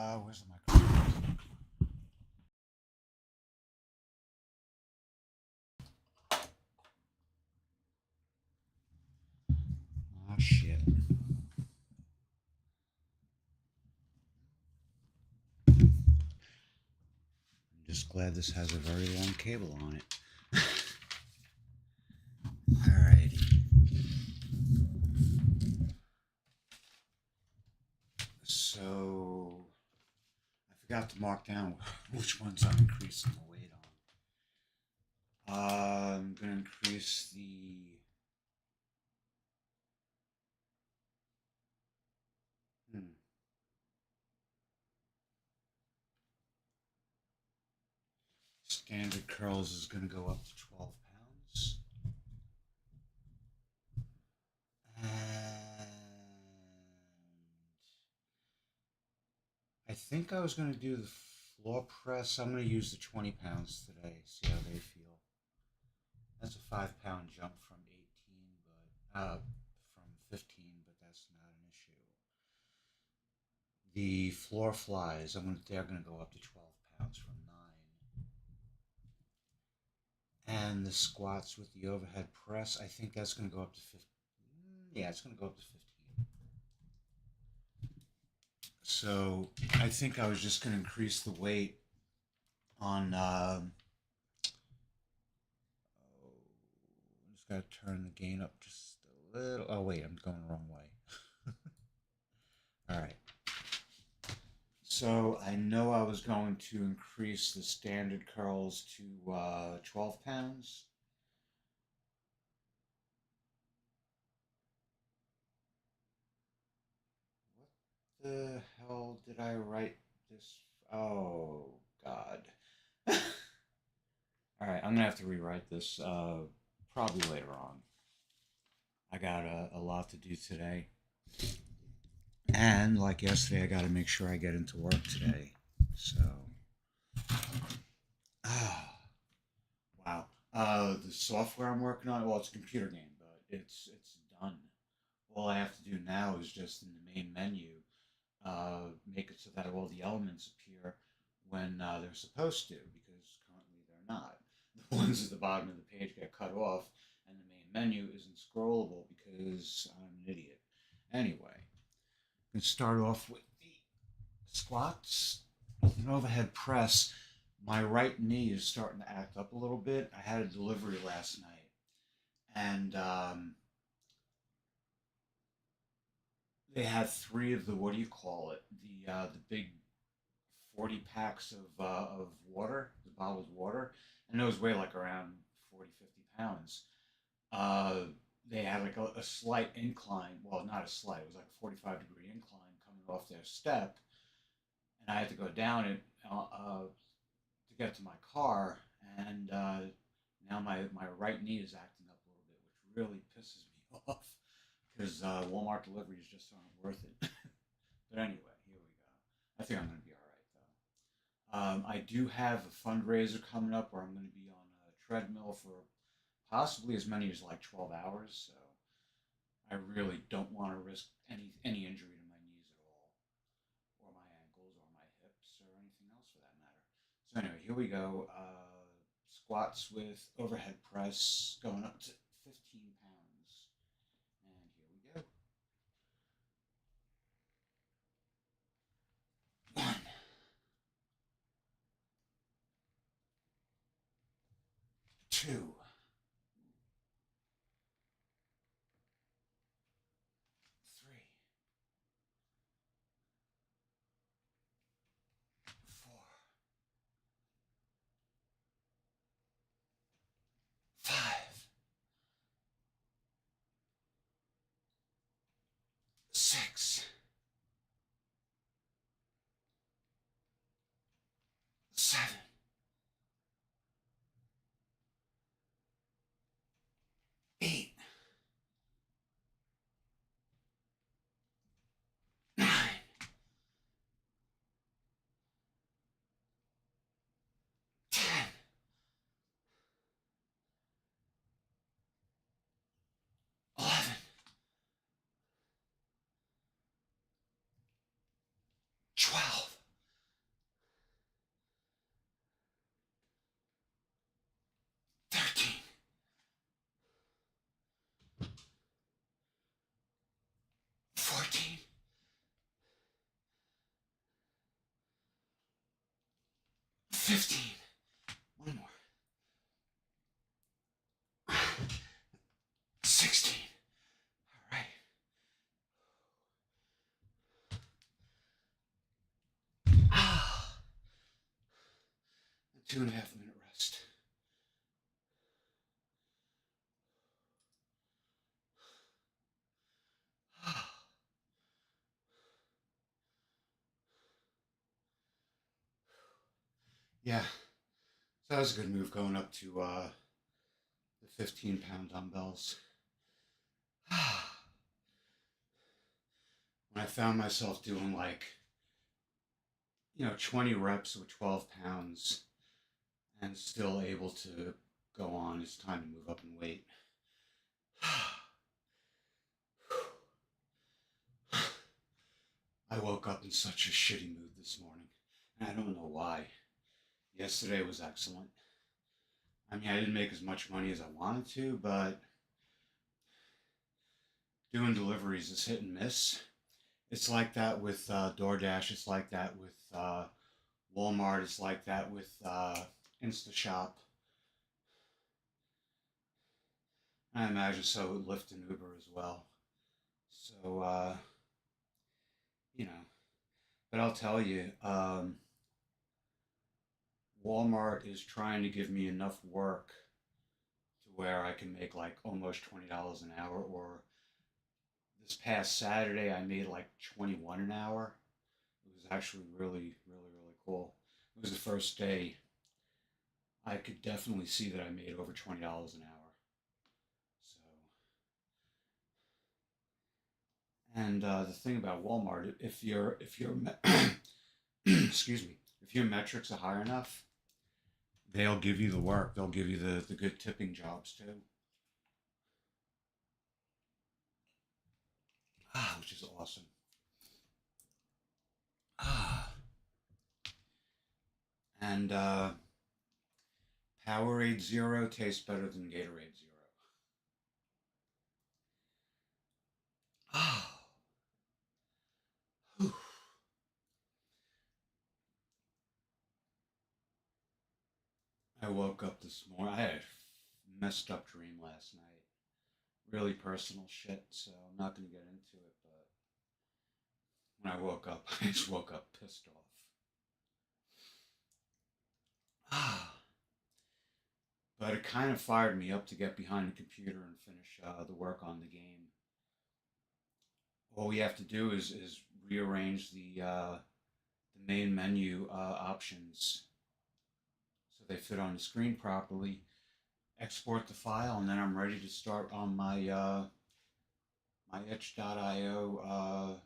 Where's the microphone? Oh shit. I'm just glad this has a very long cable on it. Alrighty. So I forgot to mark down which ones I'm increasing the weight on. I'm gonna increase the hmm, standard curls is gonna go up to 12 pounds. And I think I was gonna do the floor press. I'm gonna use the 20 pounds today, see how they feel. That's a 5 pound jump from 18, from 15, but that's not an issue. The floor flies, they're gonna go up to 12 pounds from 9. And the squats with the overhead press, I think that's gonna go up to 15. Yeah, it's gonna go up to 15. So I think I was just gonna increase the weight on. Just gotta turn the gain up just a little. Oh wait, I'm going the wrong way. All right. So I know I was going to increase the standard curls to 12 pounds. What the hell did I write this? Oh, God. All right, I'm gonna have to rewrite this probably later on. I got a lot to do today. And like yesterday, I got to make sure I get into work today. So, ah, wow. The software I'm working on, well, it's a computer game, but it's done. All I have to do now is just in the main menu, make it so that all the elements appear when they're supposed to, because currently they're not. The ones at the bottom of the page get cut off, and the main menu isn't scrollable because I'm an idiot. Anyway, we can start off with the squats with an overhead press. My right knee is starting to act up a little bit. I had a delivery last night, and they had three of the, what do you call it? The big 40 packs of water, the bottled water, and those weigh like around 40, 50 pounds. Uh, they had like a slight incline. Well, not a slight. It was like a 45-degree incline coming off their step, and I had to go down it to get to my car, and now my right knee is acting up a little bit, which really pisses me off because Walmart deliveries just aren't worth it. But anyway, here we go. I think I'm going to be all right though. I do have a fundraiser coming up where I'm going to be on a treadmill for possibly as many as like 12 hours. So I really don't want to risk any injury to my knees at all, or my ankles, or my hips, or anything else for that matter. So anyway, here we go. Squats with overhead press going up to 15 pounds. And here we go. 1, 2, 3, 4, 5, 6, 7, 8, 9, 10, 11, 15. One more. 16. All right. 2.5 minute rest. Yeah, so that was a good move going up to the 15-pound dumbbells. When I found myself doing like, 20 reps with 12 pounds and still able to go on, it's time to move up in weight. I woke up in such a shitty mood this morning, and I don't know why. Yesterday was excellent. I mean, I didn't make as much money as I wanted to, but doing deliveries is hit and miss. It's like that with DoorDash. It's like that with Walmart. It's like that with InstaShop. I imagine so with Lyft and Uber as well. So, you know, but I'll tell you, Walmart is trying to give me enough work to where I can make like almost $20 an hour. Or this past Saturday, I made like 21 an hour. It was actually really, really, really cool. It was the first day I could definitely see that I made over $20 an hour. So, and the thing about Walmart, if your excuse me, if your metrics are high enough, they'll give you the work. They'll give you the good tipping jobs too. Which is awesome. Ah, and Powerade Zero tastes better than Gatorade Zero. Oh, whew. I woke up this morning. I had a messed up dream last night. Really personal shit, so I'm not going to get into it. But when I woke up, I just woke up pissed off. But it kind of fired me up to get behind the computer and finish the work on the game. All we have to do is rearrange the main menu options so they fit on the screen properly. Export the file, and then I'm ready to start on my itch.io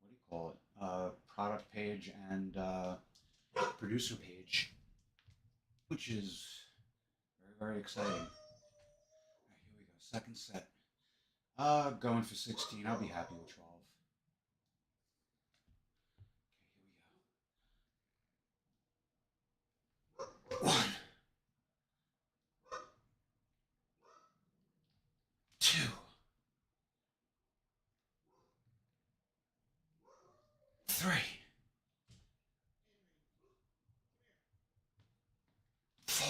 what do you call it? Product page and producer page, which is very, very exciting. All right, here we go. Second set. Going for 16. I'll be happy with 12. Okay, here we go. 1, 2, 3, 4,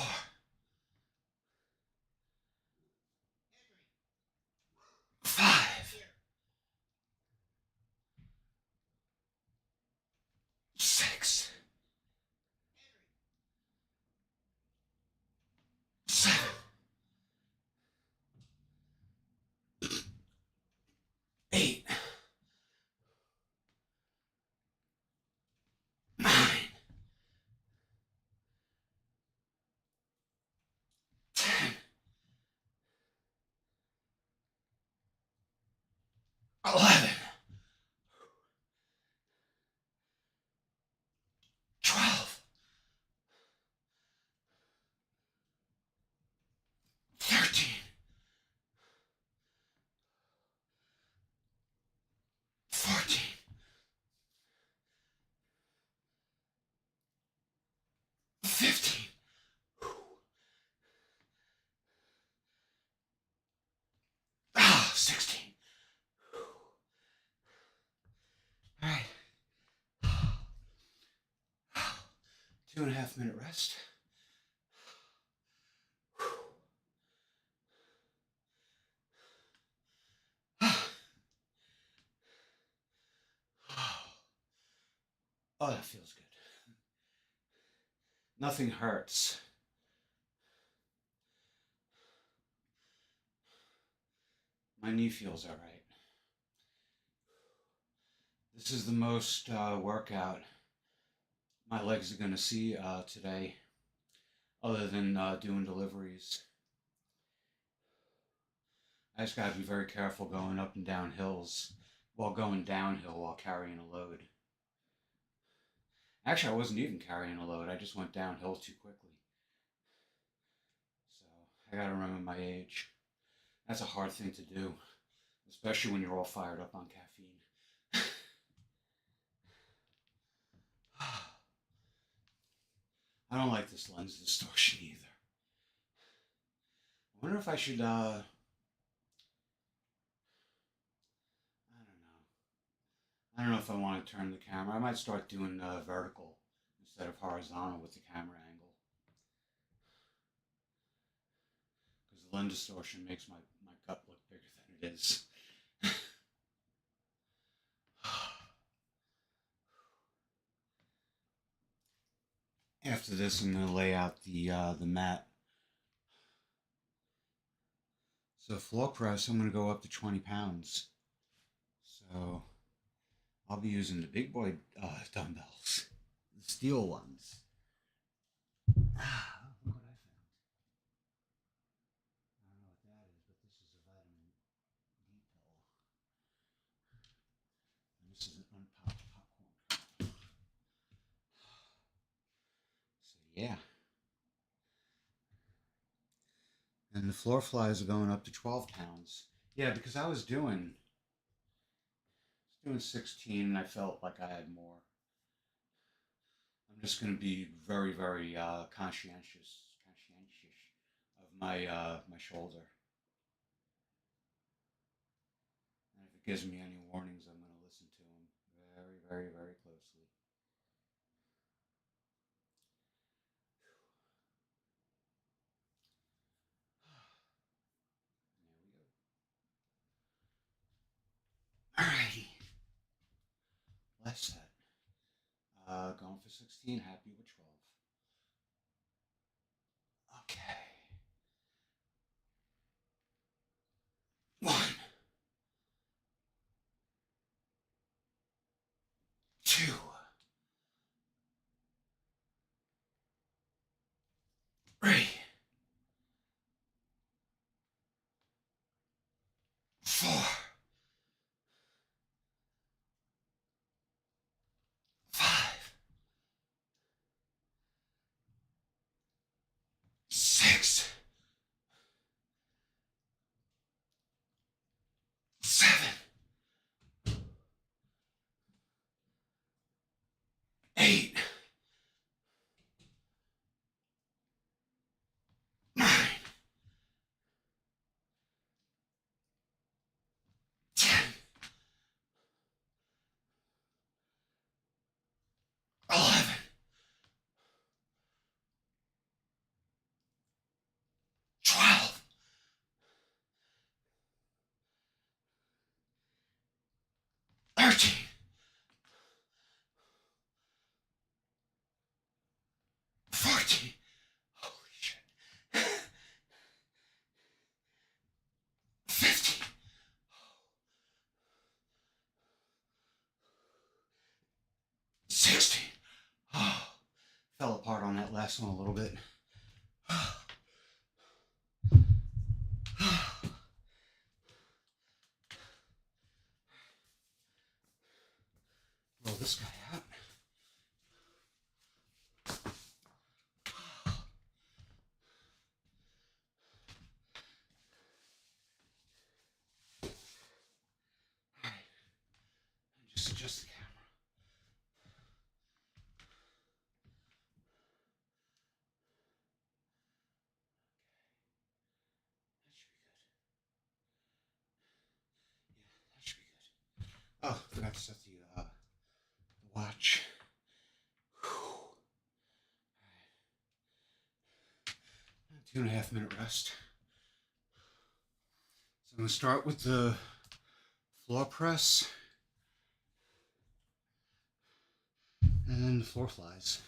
5, 6, 2.5 minute rest. Oh, that feels good. Nothing hurts. My knee feels all right. This is the most workout my legs are going to see today, other than doing deliveries. I just got to be very careful going up and down hills while going downhill while carrying a load. Actually, I wasn't even carrying a load. I just went downhill too quickly. So I got to remember my age. That's a hard thing to do, especially when you're all fired up on caffeine. I don't like this lens distortion either. I wonder if I should, I don't know. I don't know if I want to turn the camera. I might start doing vertical instead of horizontal with the camera angle. Because the lens distortion makes my gut look bigger than it is. After this, I'm going to lay out the mat. So floor press, I'm going to go up to 20 pounds. So I'll be using the big boy dumbbells, the steel ones. Look what I found. I don't know what that is, but this is a vitamin D pill. And this is an unpopped popcorn. So yeah. And the floor flies are going up to 12 pounds. Yeah, because I was doing 16 and I felt like I had more. I'm just going to be very, very conscientious of my shoulder. And if it gives me any warnings, I'm going to listen to them very, very, very closely. There we go. Alrighty. Last set. Going for 16, happy with 12. Okay. 1, 2, 3, 4, 5, 6, 7, 8, 9, 10, 11, 12, 13, 14. Holy shit. 15. 16. Oh, fell apart on that last one a little bit. Roll this guy out. Alright. Just adjust the camera. That should be good. Yeah, that should be good. Oh, forgot to set the watch. Whew. 2.5 minute rest. So I'm going to start with the floor press and then the floor flies.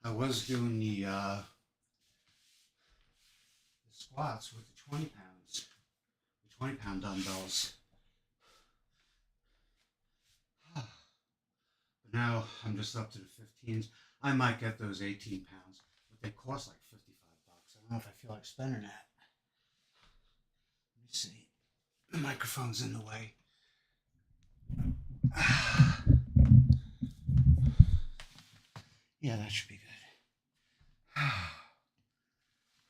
I was doing the squats with the 20 pounds, the 20-pound dumbbells. But now I'm just up to the 15s. I might get those 18 pounds, but they cost like $55. I don't know if I feel like spending that. Let me see. The microphone's in the way. Yeah, that should be good.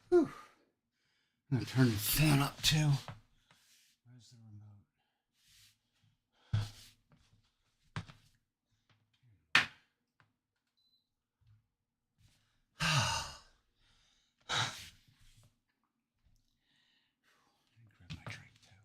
Whew. I'm going to turn the fan up too. Where's the remote? Grab my drink too.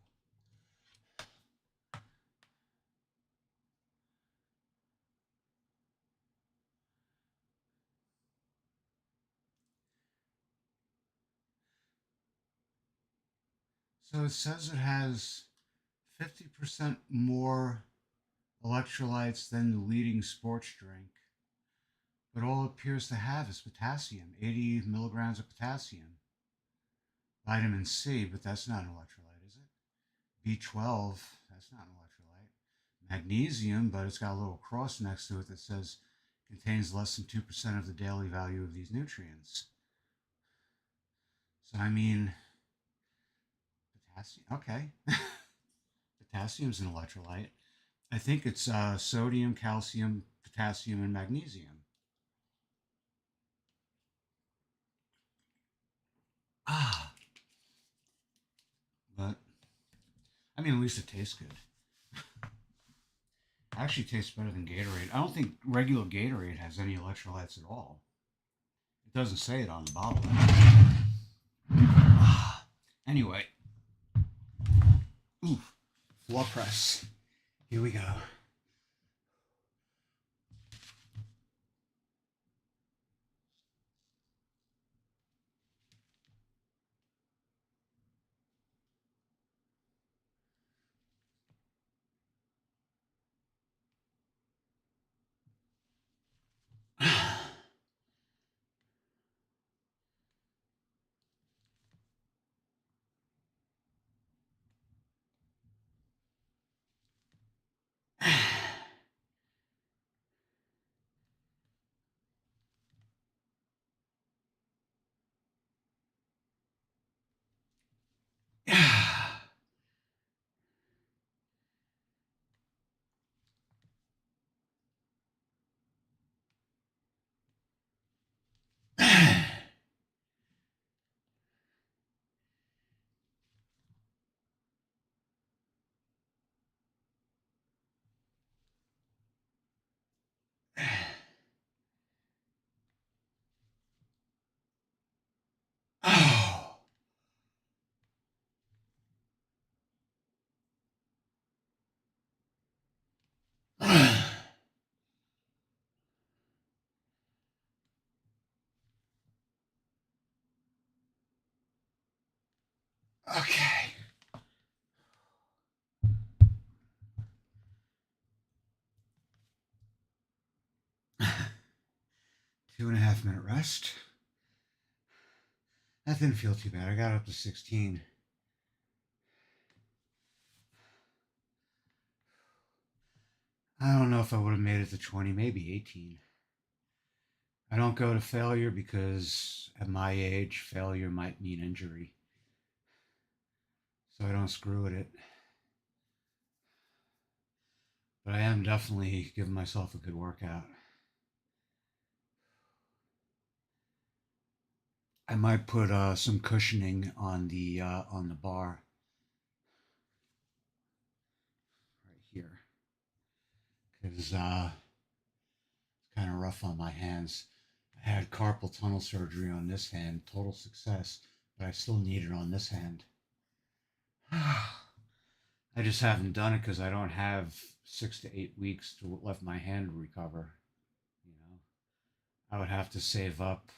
So it says it has 50% more electrolytes than the leading sports drink, but all it appears to have is potassium, 80 milligrams of potassium. Vitamin C, but that's not an electrolyte, is it? B12, that's not an electrolyte. Magnesium, but it's got a little cross next to it that says contains less than 2% of the daily value of these nutrients. So, I mean, potassium, okay. Potassium's an electrolyte. I think it's sodium, calcium, potassium, and magnesium. Ah, but I mean, at least it tastes good. Actually tastes better than Gatorade. I don't think regular Gatorade has any electrolytes at all. It doesn't say it on the bottle. Anyway. Ooh, floor press. Here we go. Oh. Okay. 2.5 minute rest. That didn't feel too bad. I got up to 16. I don't know if I would have made it to 20, maybe 18. I don't go to failure because at my age, failure might mean injury. So I don't screw at it. But I am definitely giving myself a good workout. I might put some cushioning on the bar right here. because it's kind of rough on my hands. I had carpal tunnel surgery on this hand, total success, but I still need it on this hand. I just haven't done it because I don't have 6 to 8 weeks to let my hand recover. You know, I would have to save up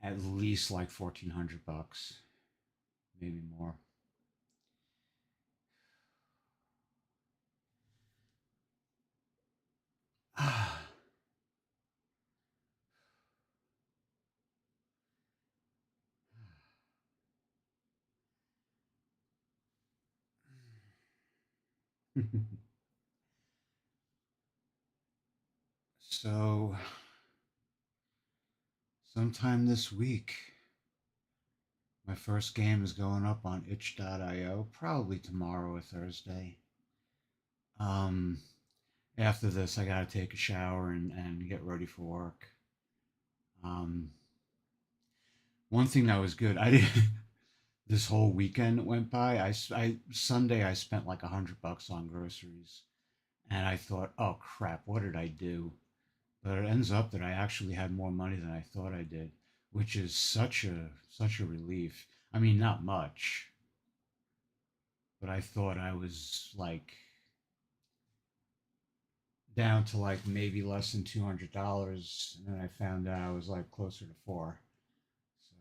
at least like $1,400, maybe more. So, sometime this week, my first game is going up on itch.io, probably tomorrow or Thursday. Um, After this, I got to take a shower and get ready for work. Um, One thing that was good, I did this whole weekend went by. Sunday I spent like $100 on groceries, and I thought, oh crap, what did I do? But it ends up that I actually had more money than I thought I did, which is such a relief. I mean, not much, but I thought I was like down to like maybe less than $200, and then I found out I was like closer to four. So,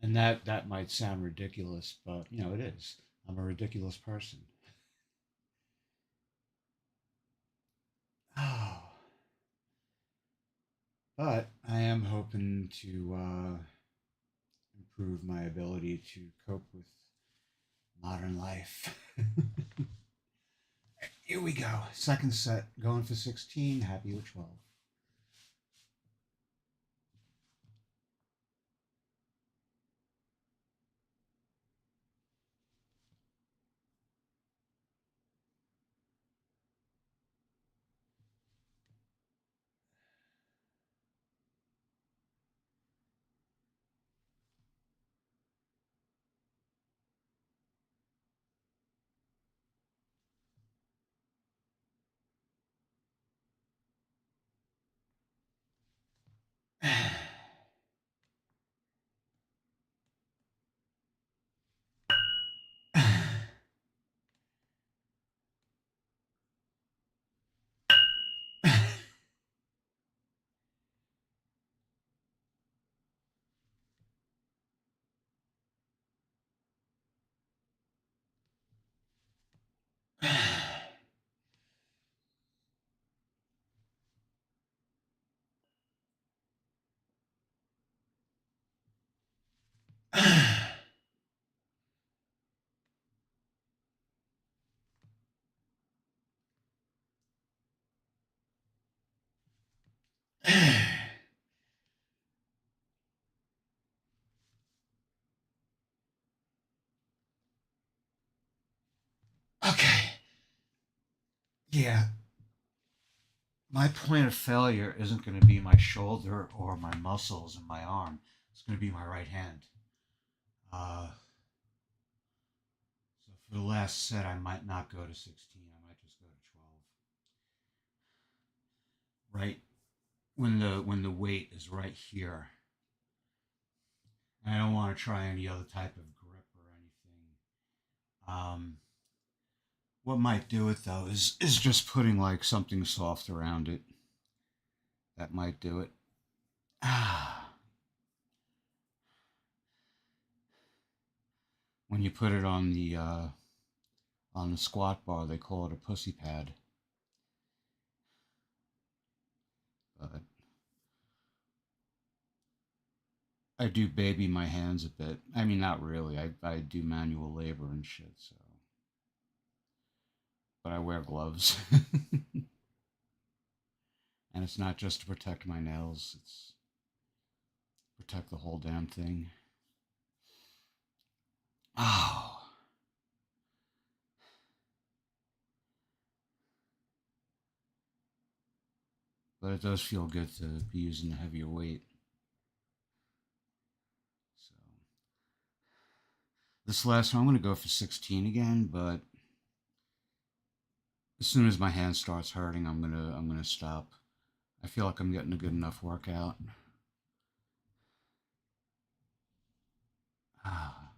and that might sound ridiculous, but you know it is. I'm a ridiculous person. Oh, but I am hoping to improve my ability to cope with modern life. Here we go. Second set, going for 16, happy with 12. Okay. Yeah. My point of failure isn't going to be my shoulder or my muscles in my arm. It's going to be my right hand. So for the last set, I might not go to 16. I might just go to 12. Right when the weight is right here. And I don't want to try any other type of grip or anything. What might do it though is just putting like something soft around it. That might do it. When you put it on the squat bar, they call it a pussy pad. But I do baby my hands a bit. I mean, not really. I do manual labor and shit. So, but I wear gloves, and it's not just to protect my nails. It's protect the whole damn thing. Oh, but it does feel good to be using a heavier weight. So This last one, I'm going to go for 16 again, but as soon as my hand starts hurting, I'm gonna stop. I feel like I'm getting a good enough workout. Ah,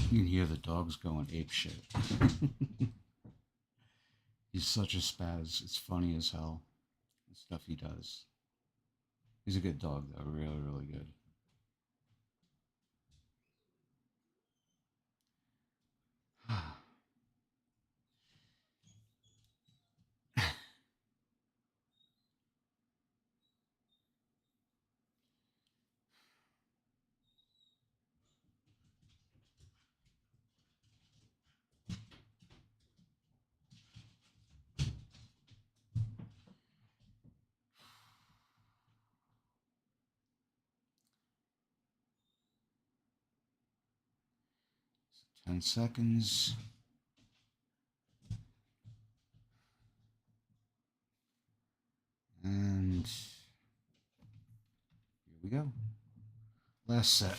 you can hear the dogs going ape shit. He's such a spaz. It's funny as hell. The stuff he does. He's a good dog though, really, really good. Ah, 10 seconds. And here we go. Last set.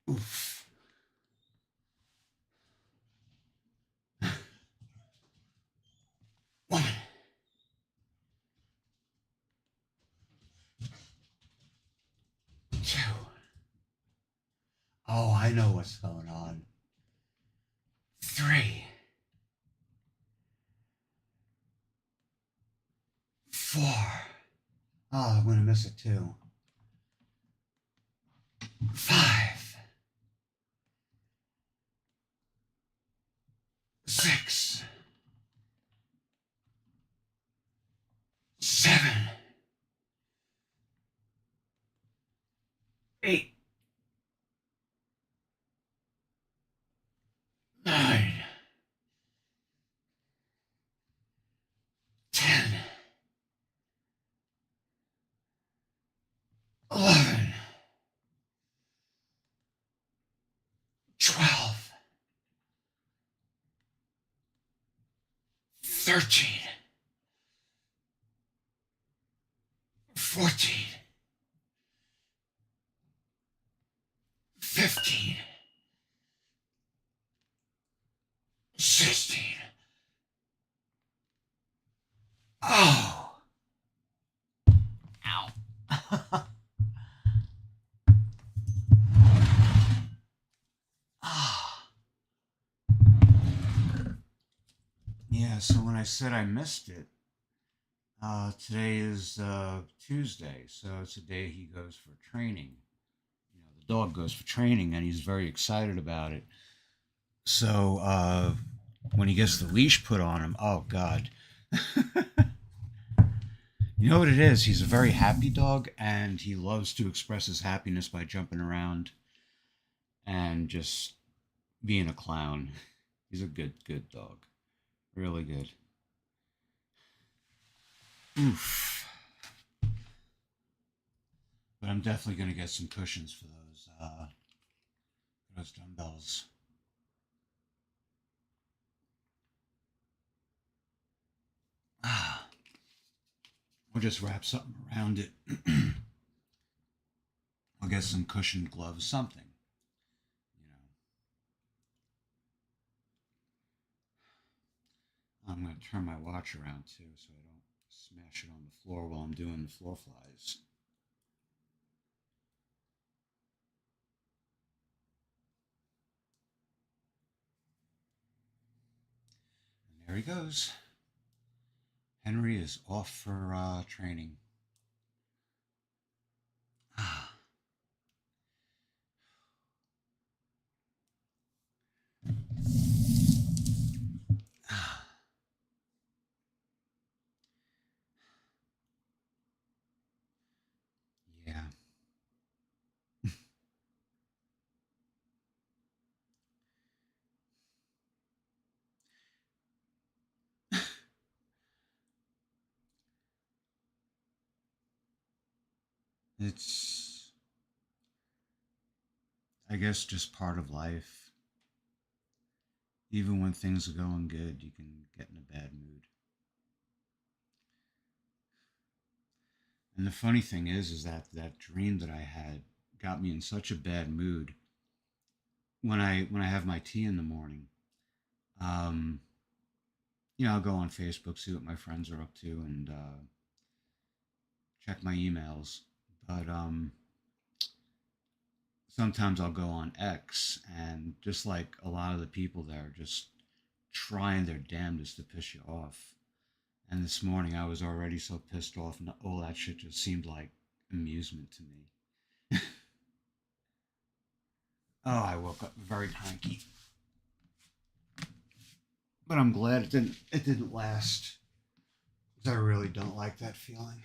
Oof. One. Two. Oh, I know what's going on. 3. 4. Oh, I'm gonna miss it too. 5. 6. 7. 8. 9. 10. 11. 12. 13. 14. 15. 16. Oh. Ow. Ah. Yeah, so when I said I missed it, today is Tuesday, so it's the day he goes for training. The dog goes for training, and he's very excited about it. So when he gets the leash put on him, oh God. You know what it is? He's a very happy dog, and he loves to express his happiness by jumping around and just being a clown. He's a good dog. Really good. Oof. But I'm definitely going to get some cushions for those dumbbells. Ah, we'll just wrap something around it. I'll get some cushioned gloves, something. I'm going to turn my watch around too so I don't smash it on the floor while I'm doing the floor flies. And there he goes. Henry is off for training. Ah. Ah. Yeah. It's I guess just part of life. Even when things are going good, you can get in a bad mood. And the funny thing is that that dream that I had got me in such a bad mood when I have my tea in the morning. Um, I'll go on Facebook, see what my friends are up to, and check my emails. But sometimes I'll go on X, and just like a lot of the people there, just trying their damnedest to piss you off. And this morning I was already so pissed off, and all that shit just seemed like amusement to me. Oh, I woke up very cranky, but I'm glad it didn't last because I really don't like that feeling.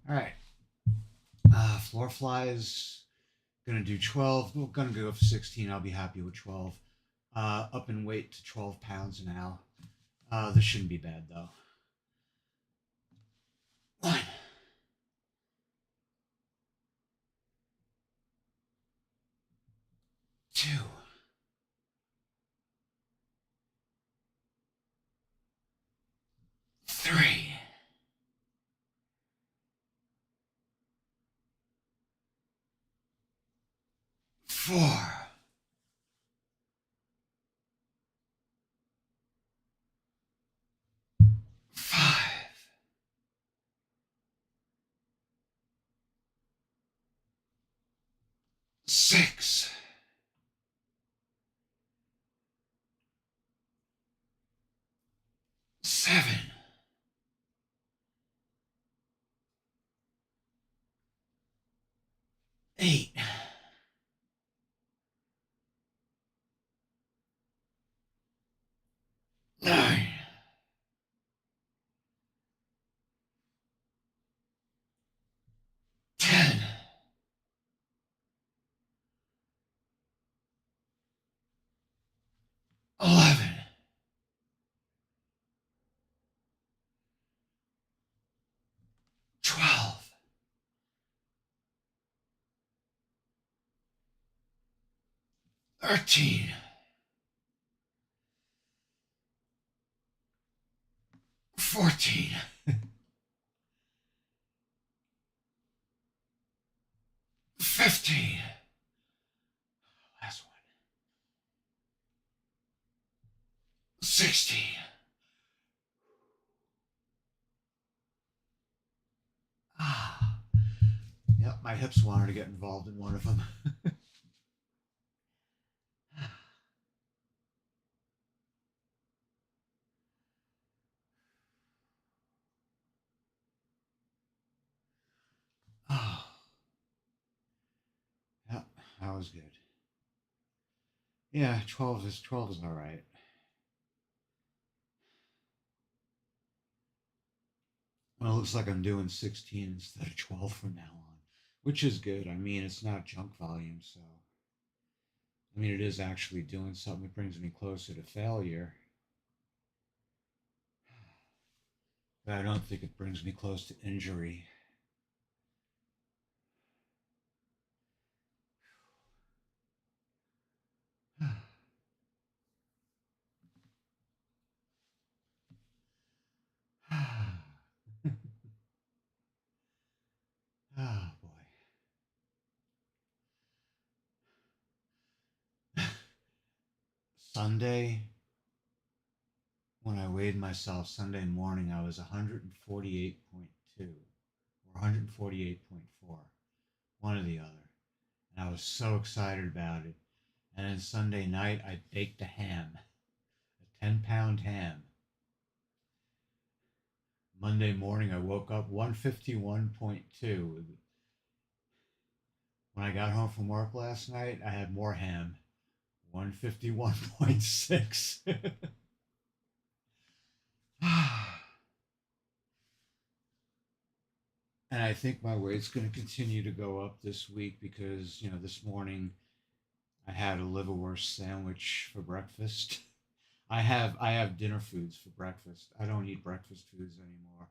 All right, floor flies. Gonna do 12. We're gonna go for 16. I'll be happy with 12. Up in weight to 12 pounds now. This shouldn't be bad though. One, two, three, 4, 5, 6, 7, 8, 9, 10, 11, 12, 13, 14, 15. Last one. 16. Ah. Yep, my hips wanted to get involved in one of them. Oh, yep, that was good. Yeah, 12 is all right. Well, it looks like I'm doing 16 instead of 12 from now on, which is good. I mean, it's not junk volume, so I mean, it is actually doing something that brings me closer to failure. But I don't think it brings me close to injury. Oh boy. Sunday, when I weighed myself Sunday morning, I was 148.2 or 148.4, one or the other. And I was so excited about it. And then Sunday night, I baked a ham, a 10-pound ham. Monday morning, I woke up 151.2. When I got home from work last night, I had more ham, 151.6. And I think my weight's going to continue to go up this week because, this morning I had a liverwurst sandwich for breakfast. I have dinner foods for breakfast. I don't eat breakfast foods anymore.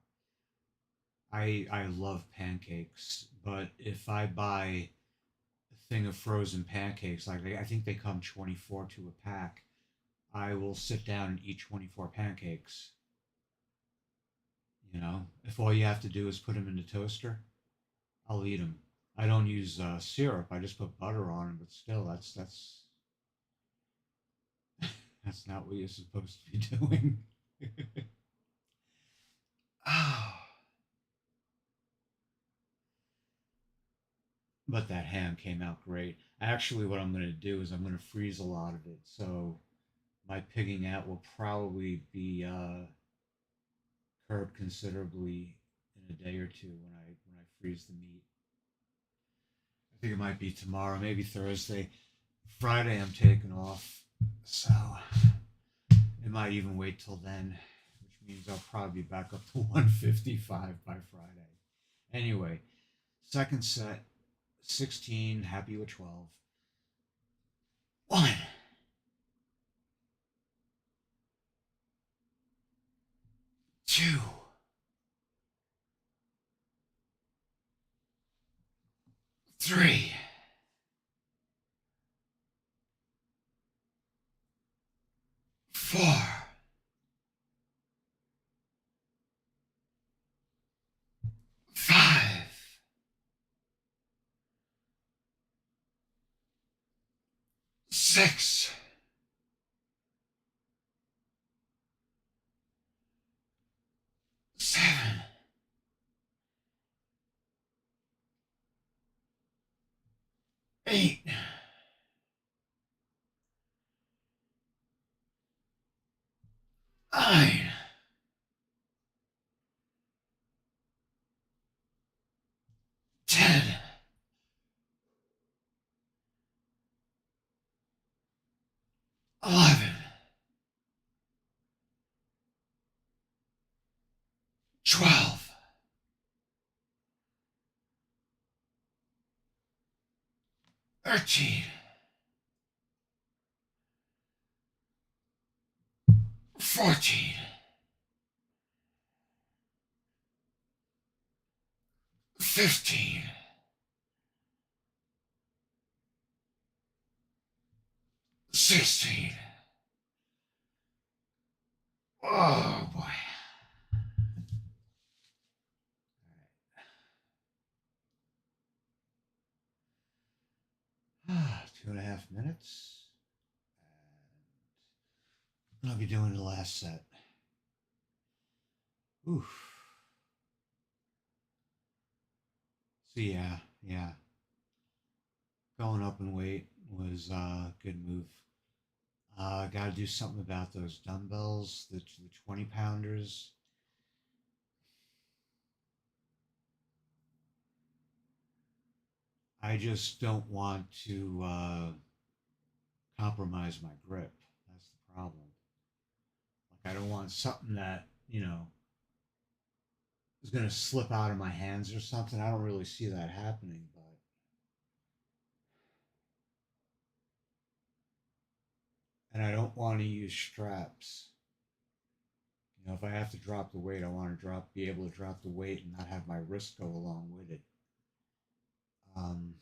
I love pancakes, but if I buy thing of frozen pancakes. Like I think they come 24 to a pack. I will sit down and eat 24 pancakes. You know, if all you have to do is put them in the toaster, I'll eat them. I don't use syrup. I just put butter on them. But still, that's not what you're supposed to be doing. Oh, but that ham came out great. Actually, what I'm going to do is I'm going to freeze a lot of it, so my pigging out will probably be curbed considerably in a day or two when I freeze the meat. I think it might be tomorrow, maybe Thursday. Friday I'm taking off, so it might even wait till then, which means I'll probably be back up to 155 by Friday. Anyway, second set, 16, happy with 12. One, two, three, four, five, six, seven, eight, nine, 10, 11, 12, 13, 14, 15, 16. Oh boy. All right. 2.5 minutes. And I'll be doing the last set. Oof. So yeah. Going up in weight was a good move. Got to do something about those dumbbells, the 20 pounders. I just don't want to compromise my grip. That's the problem. Like I don't want something that is going to slip out of my hands or something. I don't really see that happening, but and I don't want to use straps. If I have to drop the weight, I want to be able to drop the weight and not have my wrist go along with it. Um,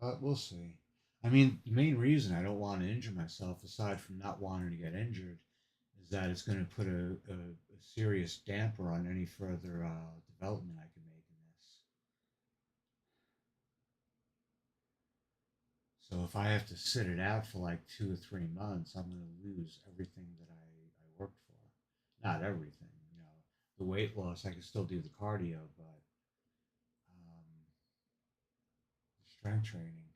but we'll see. I mean, the main reason I don't want to injure myself, aside from not wanting to get injured, is that it's going to put a serious damper on any further development I can make in this. So if I have to sit it out for like 2 or 3 months, I'm going to lose everything that I worked for. Not everything, the weight loss, I can still do the cardio, but the strength training,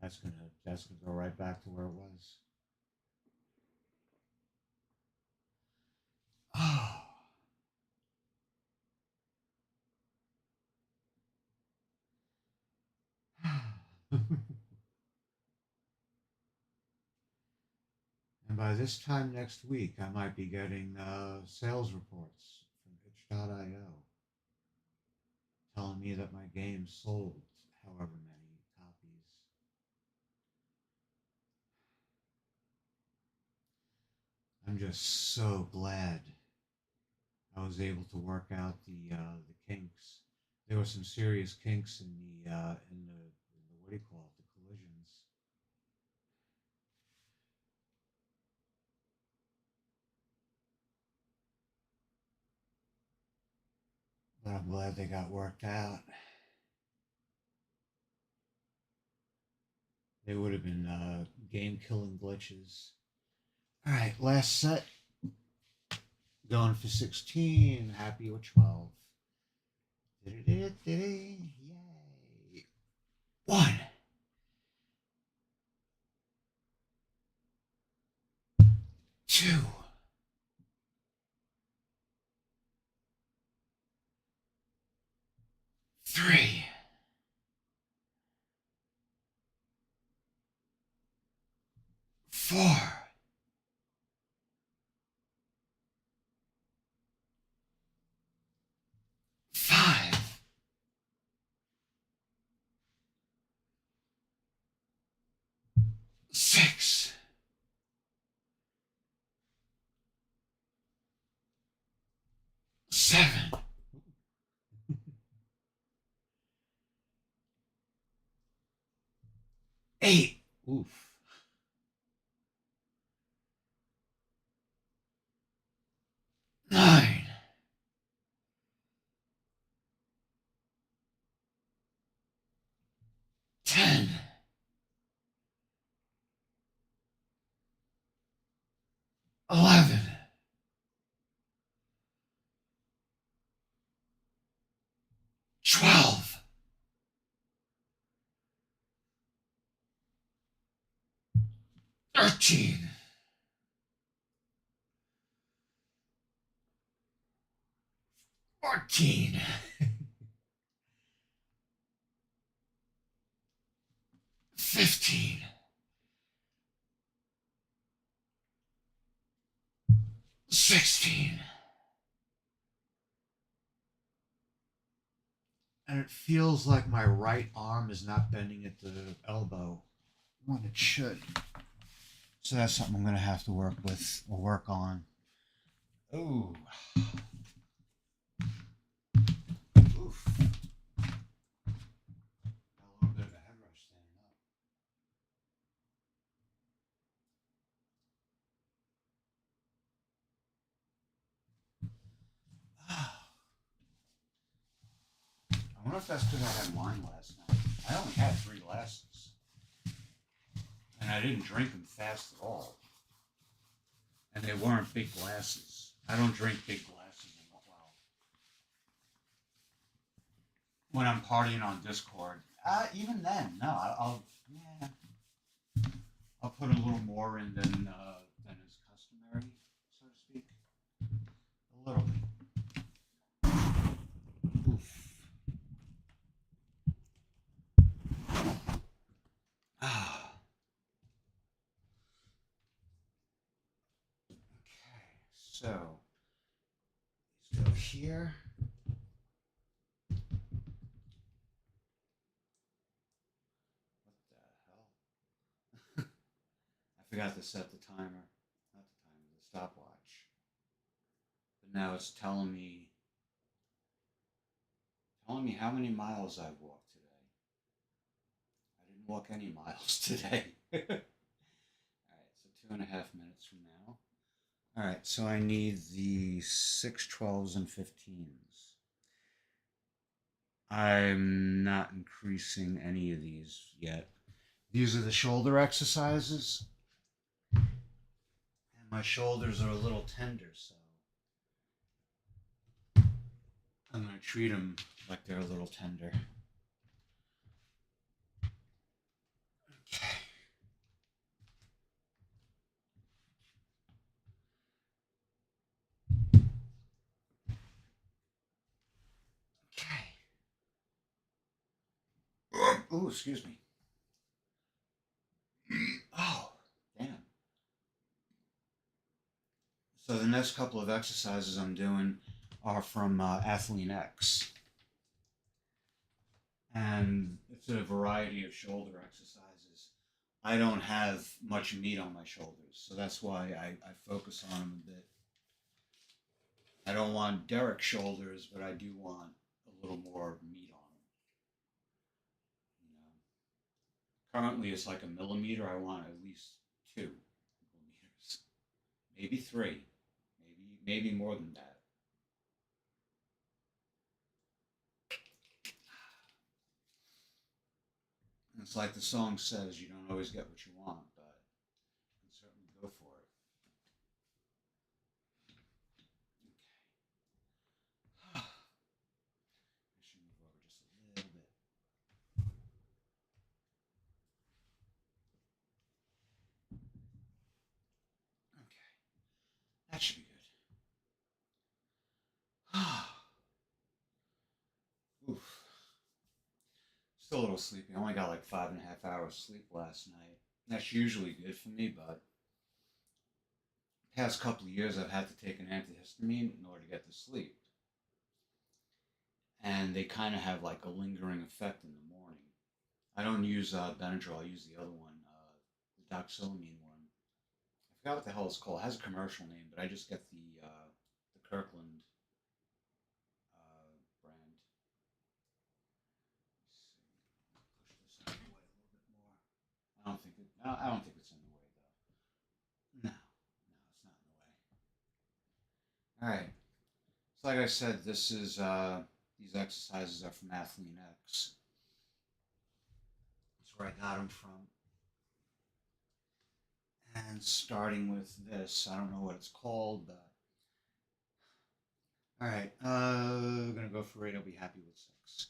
that's gonna go right back to where it was. Oh. And by this time next week, I might be getting sales reports from itch.io telling me that my game sold however many copies. I'm just so glad I was able to work out the kinks. There were some serious kinks in the what do you call it, the collisions. But I'm glad they got worked out. They would have been game killing glitches. All right, last set. Going for 16. Happy with 12. Yay. One, two, three, four, five, six, seven, eight. Oof. Nine, 10, 11, 12, 13, 14, 15, 16. And it feels like my right arm is not bending at the elbow when it should. So that's something I'm going to have to work with or work on. Ooh. Oof. Got a little bit of a head rush standing up. I wonder if that's because I had wine last night. I only had 3 glasses. And I didn't drink them fast at all. And they weren't big glasses. I don't drink big glasses well. When I'm partying on Discord, even then, no, I'll put a little more in than is customary, so to speak. A little bit. Oof. Ah. Okay, so let's go here. What the hell? I forgot to set the timer. Not the timer, the stopwatch. But now it's telling me how many miles I've walked today. I didn't walk any miles today. All right, so 2.5 minutes from now. All right, so I need the 6, 12s, and 15s. I'm not increasing any of these yet. These are the shoulder exercises. And my shoulders are a little tender, so I'm going to treat them like they're a little tender. Okay. Okay. Oh, excuse me. Oh, damn. So the next couple of exercises I'm doing are from Athlean X. And it's a variety of shoulder exercises. I don't have much meat on my shoulders, so that's why I focus on them a bit. I don't want Derek shoulders, but I do want a little more meat on them. You know, currently it's like a millimeter. I want at least 2 millimeters, maybe three, maybe more than that. And it's like the song says, you don't always get what you want, but you can certainly go for it. Okay. I should move over just a little bit. Okay, that should be good. Oof. Still a little sleepy. I only got like 5.5 hours sleep last night. That's usually good for me, but past couple of years I've had to take an antihistamine in order to get to sleep. And they kind of have like a lingering effect in the morning. I don't use Benadryl. I use the other one, the doxylamine one. I forgot what the hell it's called. It has a commercial name, but I just get the Kirkland brand. Let's see. Push this out of the way a little bit more. I don't think it's in the way though. No, it's not in the way. All right. So like I said, this is these exercises are from Athlean X. That's where I got them from. And starting with this, I don't know what it's called, but all right. We're gonna go for 8. I'll be happy with 6.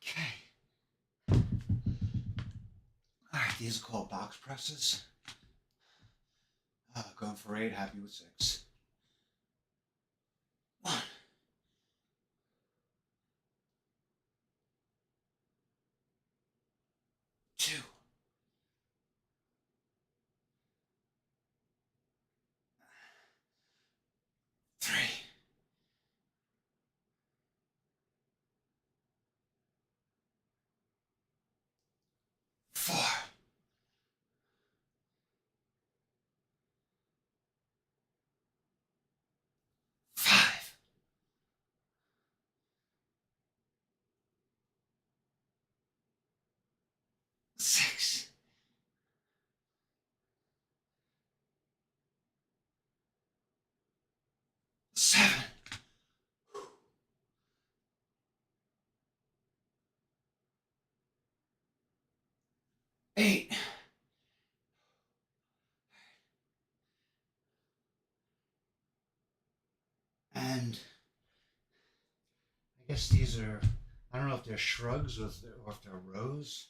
Okay. All right. These are called box presses. Going for 8. Happy with 6. 1, 2, 3, 4, 5, 6, 7, 8. And I guess these are, I don't know if they're shrugs or if they're rows.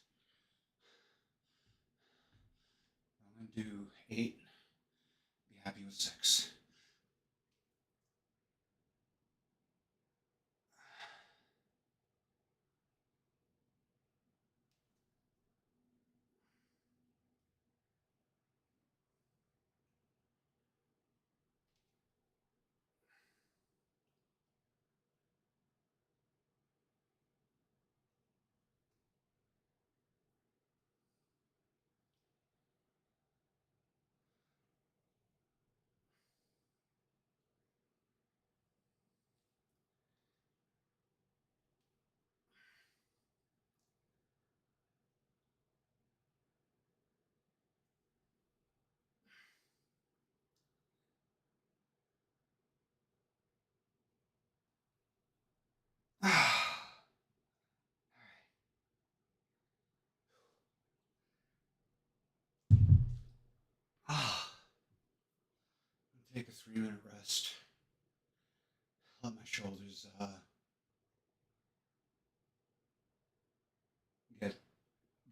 I'm going to do 8. Be happy with 6. 3-minute rest. Let my shoulders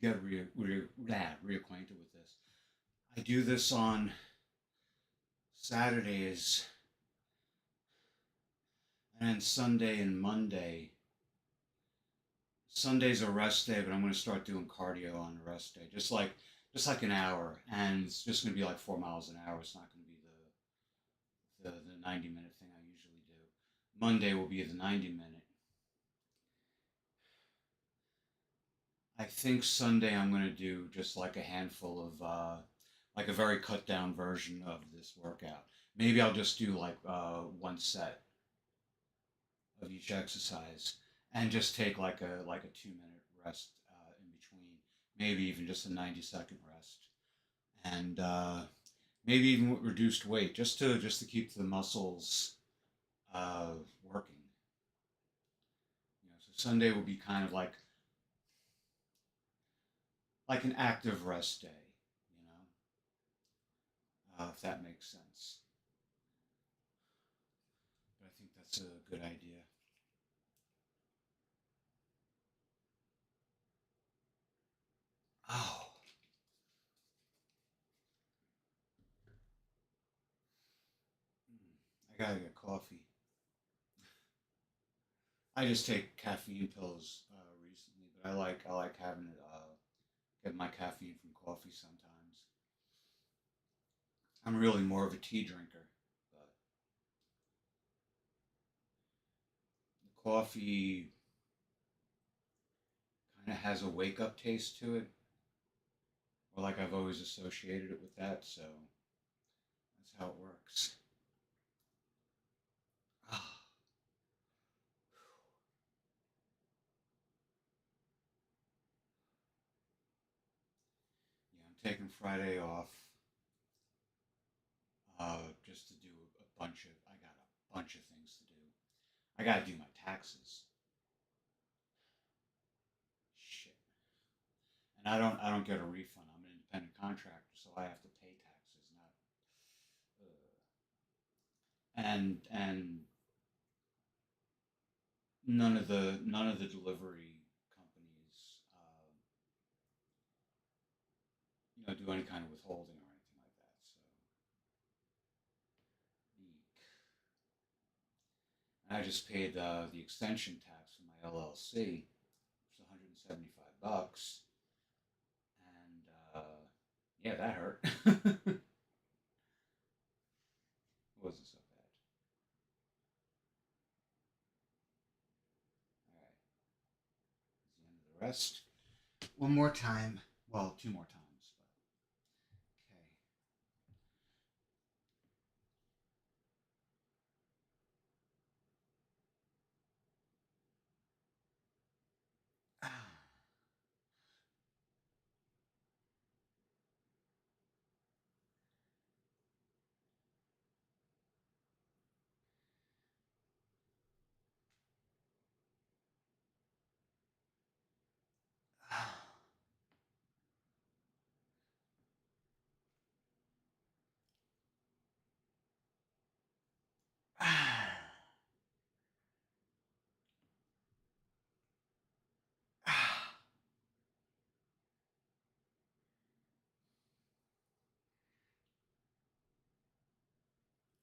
get reacquainted with this. I do this on Saturdays, and then Sunday and Monday. Sunday's a rest day, but I'm going to start doing cardio on the rest day, just like an hour, and it's just going to be like 4 miles an hour. It's not going to be the 90-minute thing I usually do. Monday will be the 90-minute. I think Sunday I'm going to do just like a handful of, like a very cut down version of this workout. Maybe I'll just do like one set of each exercise and just take like a 2-minute rest in between. Maybe even just a 90-second rest, and maybe even with reduced weight, just to keep the muscles uh, working. So Sunday will be kind of like an active rest day, if that makes sense. But I think that's a good idea. Oh, I gotta get coffee. I just take caffeine pills recently, but I like having it get my caffeine from coffee sometimes. I'm really more of a tea drinker, but the coffee kind of has a wake up taste to it, or like I've always associated it with that, so that's how it works. Ah, yeah, I'm taking Friday off just to do I got a bunch of things to do. I got to do my taxes. Shit. And I don't get a refund. I'm an independent contractor, so I have to pay taxes, not and none of the delivery companies do any kind of withholding or anything like that. So and I just paid the extension tax for my LLC. It's $175, and yeah, that hurt. It wasn't so bad. All right, that's the end of the rest. One more time. Well, two more times, but okay.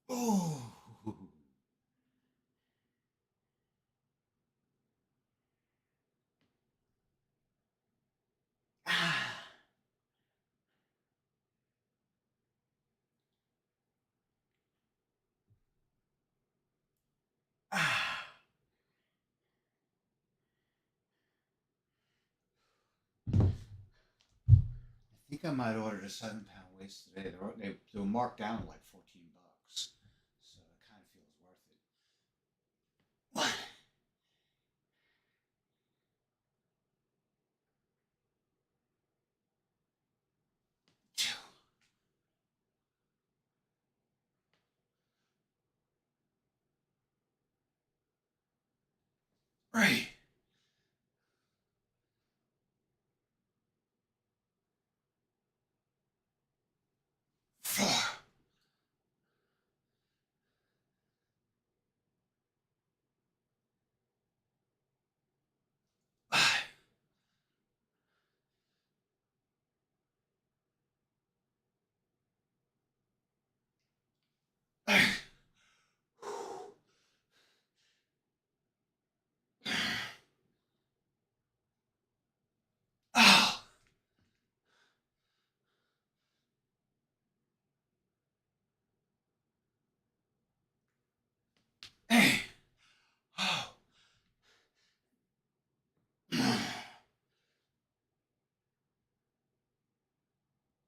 Oh. I think I might order a 7 pound waist today. They were marked down at like $14, so it kind of feels worth it. What? Right.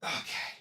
Okay.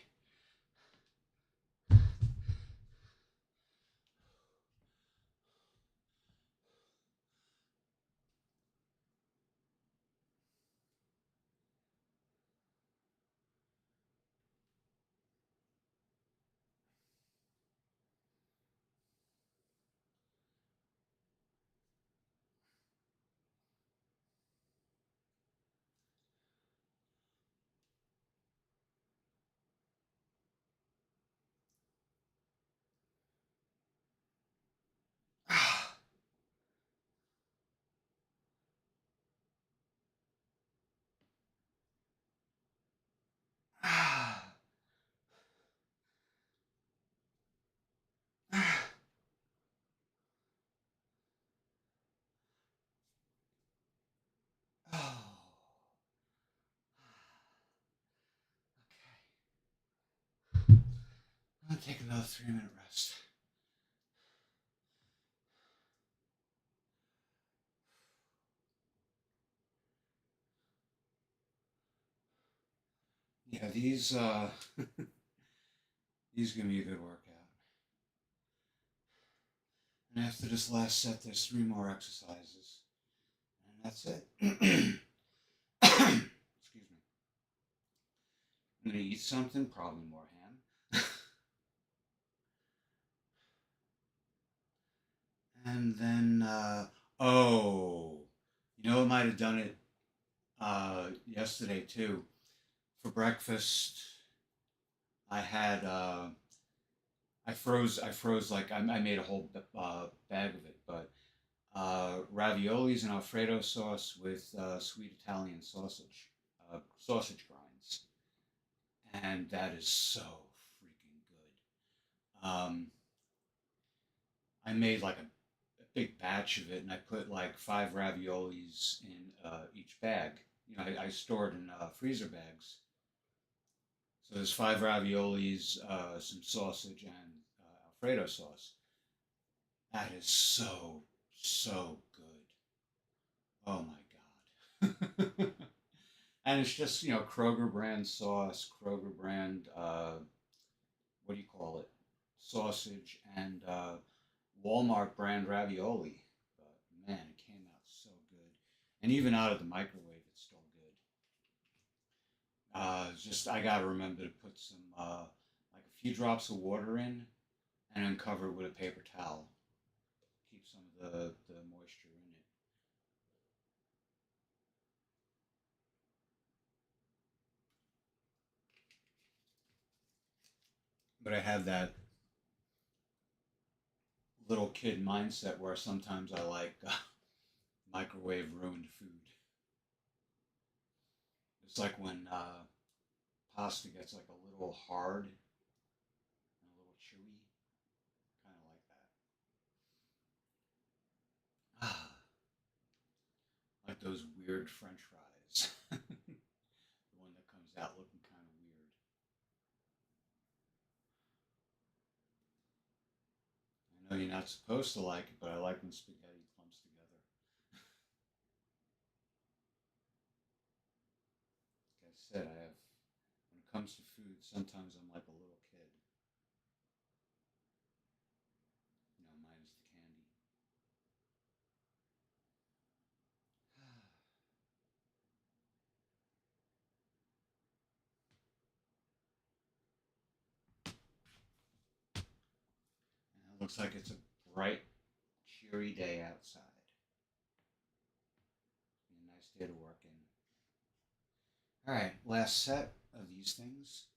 Oh. I'm gonna take another 3 minute rest. Yeah, these are gonna be a good workout. And after this last set, there's 3 more exercises, and that's it. Excuse me. I'm gonna eat something, probably more ham, and then oh, I might have done it yesterday too. For breakfast, I had I froze like I made a whole bag of it, but raviolis and Alfredo sauce with sweet Italian sausage grinds, and that is so freaking good. I made like a big batch of it, and I put like 5 raviolis in each bag. I store it in freezer bags. So there's 5 raviolis, some sausage, and Alfredo sauce. That is so good. Oh my god. And it's just Kroger brand sauce, Kroger brand what do you call it, sausage, and Walmart brand ravioli. But man, it came out so good, and even out of the microwave, it's still good. Just I gotta remember to put some like a few drops of water in, and then cover it with a paper towel. Keep some of the moisture in it. But I have that little kid mindset where sometimes I like microwave ruined food. It's like when pasta gets like a little hard and a little chewy, kind of like that. Ah, like those weird French fries. The one that comes out looking kind of weird. I know you're not supposed to like it, but I like when spaghetti clumps together. Like I said, when it comes to food, sometimes I'm like a little kid, minus the candy. And it looks like it's a bright, cheery day outside. Be a nice day to work in. All right, last set of these things.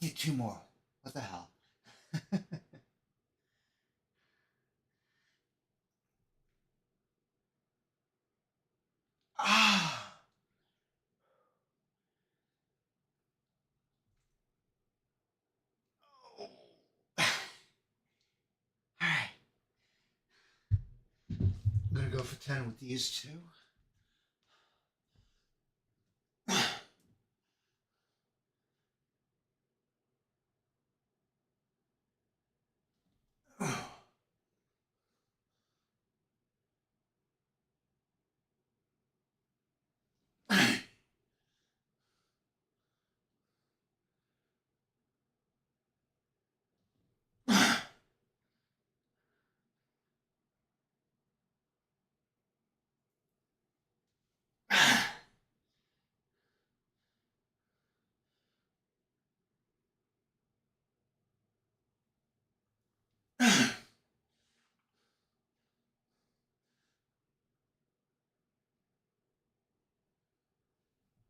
2 more. What the hell? Ah. Oh. All right. I'm gonna go for 10 with these two.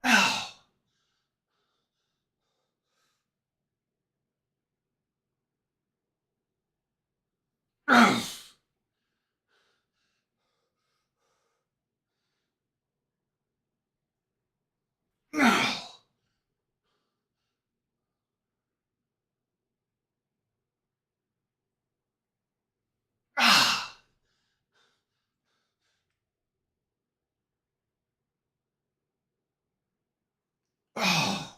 Ow. Ow. Ow. Ah. Oh.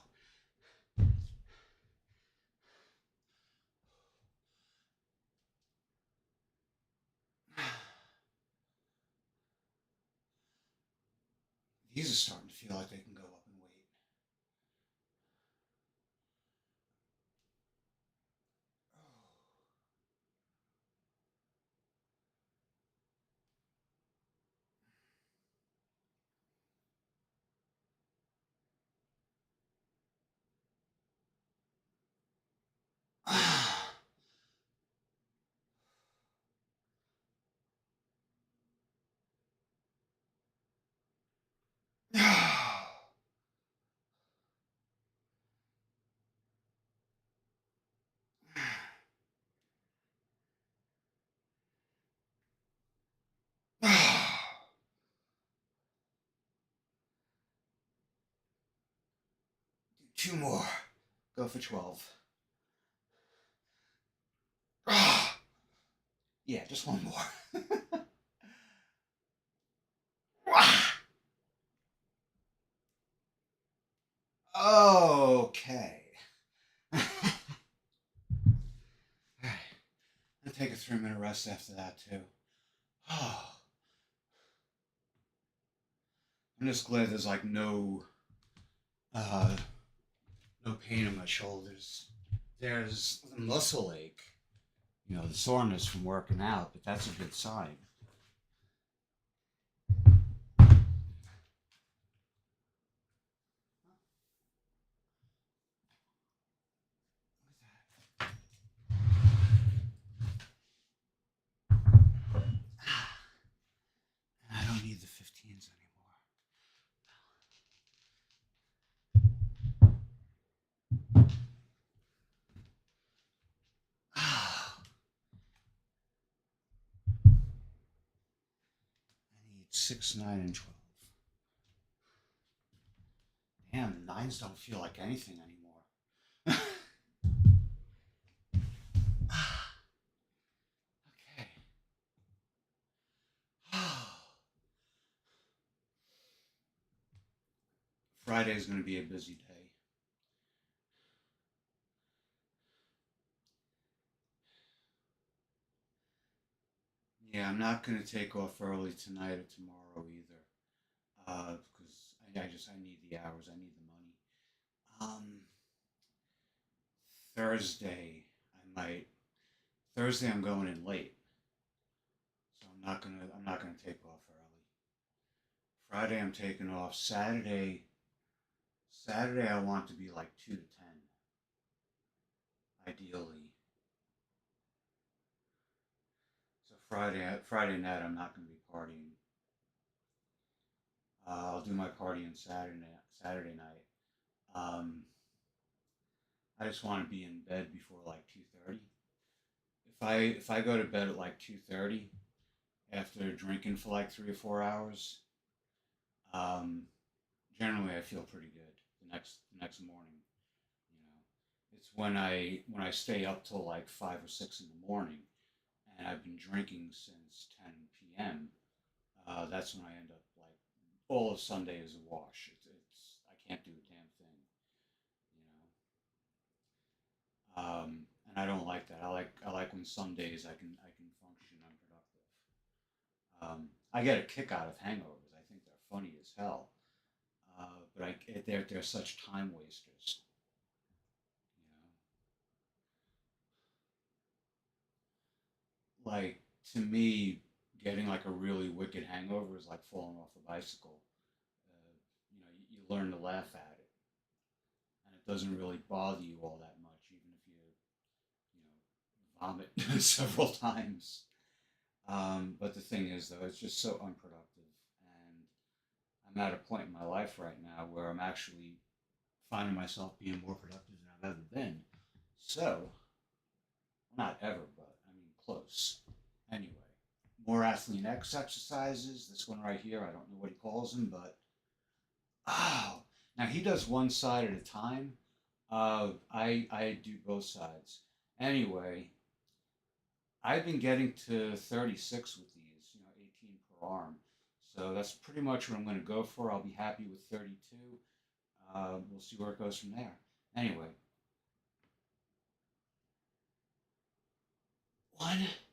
These are starting to feel like they can go up in weight. Ah. Ah. Ah. 2 more. Go for 12. Ah. Yeah, just 1 more. Ah. Okay. All right. I'll take a 3-minute rest after that too. Oh, I'm just glad there's like uh, no pain in my shoulders. There's the muscle ache, the soreness from working out, but that's a good sign. I don't need the 15s anymore. Ah, I need 6, 9, and 12. Damn, the nines don't feel like anything anymore. Ah, okay. Friday is going to be a busy day. Yeah, I'm not going to take off early tonight or tomorrow either, because I need the hours, I need the money. Um, Thursday, I might. Thursday, I'm going in late, so I'm not gonna take off early. Friday, I'm taking off. Saturday, I want to be like 2 to 10, ideally. So Friday night, I'm not gonna be partying. I'll do my partying Saturday night. Um, I just want to be in bed before like 2:30. If I go to bed at like 2:30 after drinking for like 3 or 4 hours, um, generally I feel pretty good the next morning. You know, it's when I stay up till like 5 or 6 in the morning, and I've been drinking since 10 p.m. That's when I end up like all of Sunday is a wash. It's I can't do a damn thing. You know, and I don't like that. I like when some days I can function. I'm productive. I get a kick out of hangovers. I think they're funny as hell. But they're such time wasters. Like to me, getting like a really wicked hangover is like falling off a bicycle. You learn to laugh at it, and it doesn't really bother you all that much, even if vomit several times. But the thing is, though, it's just so unproductive, and I'm at a point in my life right now where I'm actually finding myself being more productive than I've ever been. So, not ever, but I mean close. Anyway, more Athlean X exercises. This one right here, I don't know what he calls them, but oh, now he does one side at a time. I do both sides. Anyway, I've been getting to 36 with these, 18 per arm. So that's pretty much what I'm going to go for. I'll be happy with 32. We'll see where it goes from there. Anyway, 38.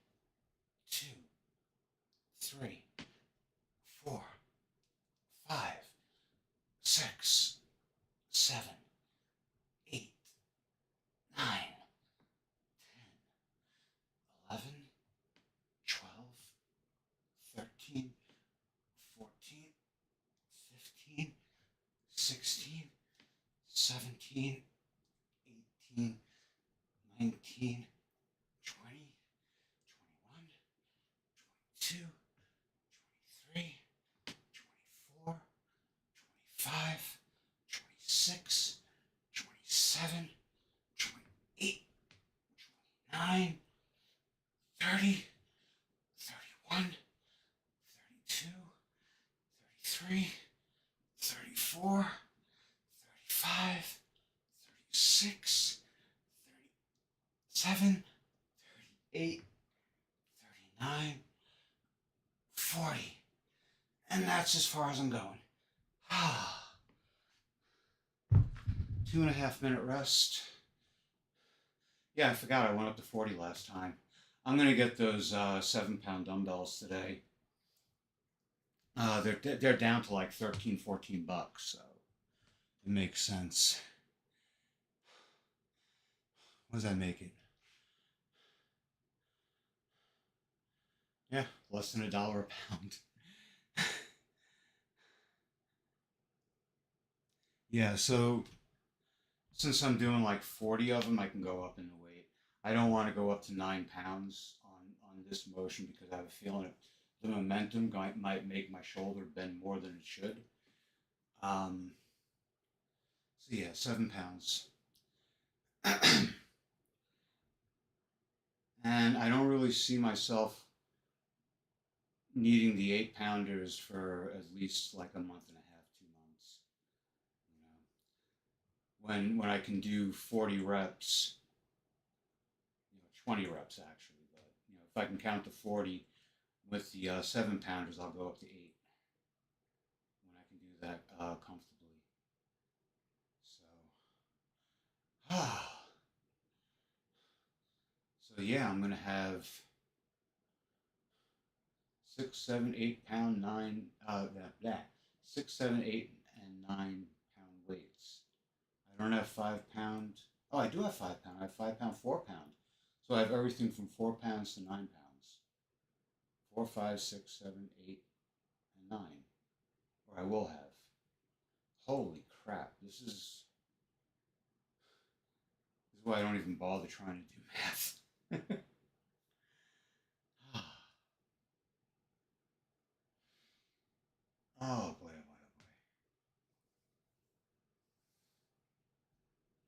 And that's as far as I'm going. 2.5 minute rest. Yeah, I forgot I went up to 40 last time. I'm gonna get those 7 pound dumbbells today. They're down to like 13, $14, so it makes sense. What does that make it? Yeah, less than $1 a pound. Yeah, so since I'm doing like 40 of them, I can go up in the weight. I don't want to go up to 9 pounds on this motion because I have a feeling the momentum might make my shoulder bend more than it should. Um, so yeah, 7 pounds. And I don't really see myself needing the 8 pounders for at least like a month and a half, 2 months. You know, when I can do 40 reps, 20 reps actually, but if I can count to 40 with the 7 pounders, I'll go up to 8 when I can do that comfortably. So, so yeah, I'm gonna have 6, 7, 8 pound, nine, that 6, 7, 8, and 9 pound weights. I don't have 5 pound. Oh, I do have 5 pound. I have 5 pound, 4 pound. So I have everything from 4 pounds to 9 pounds. 4, 5, 6, 7, 8, and 9. Or I will have. Holy crap! This is why I don't even bother trying to do math. Oh boy, oh boy,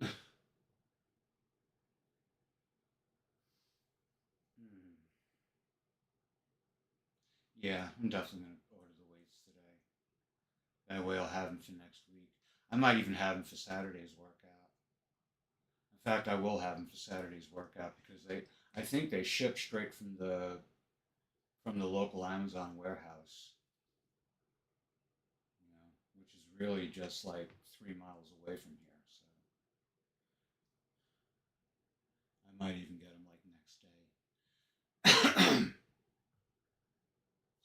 oh boy. Yeah, I'm definitely gonna order the weights today. That way I'll have them for next week. I might even have them for Saturday's workout. In fact, I will have them for Saturday's workout because I think they ship straight from the local Amazon warehouse, which is really just like 3 miles away from here. So I might even get them like next day.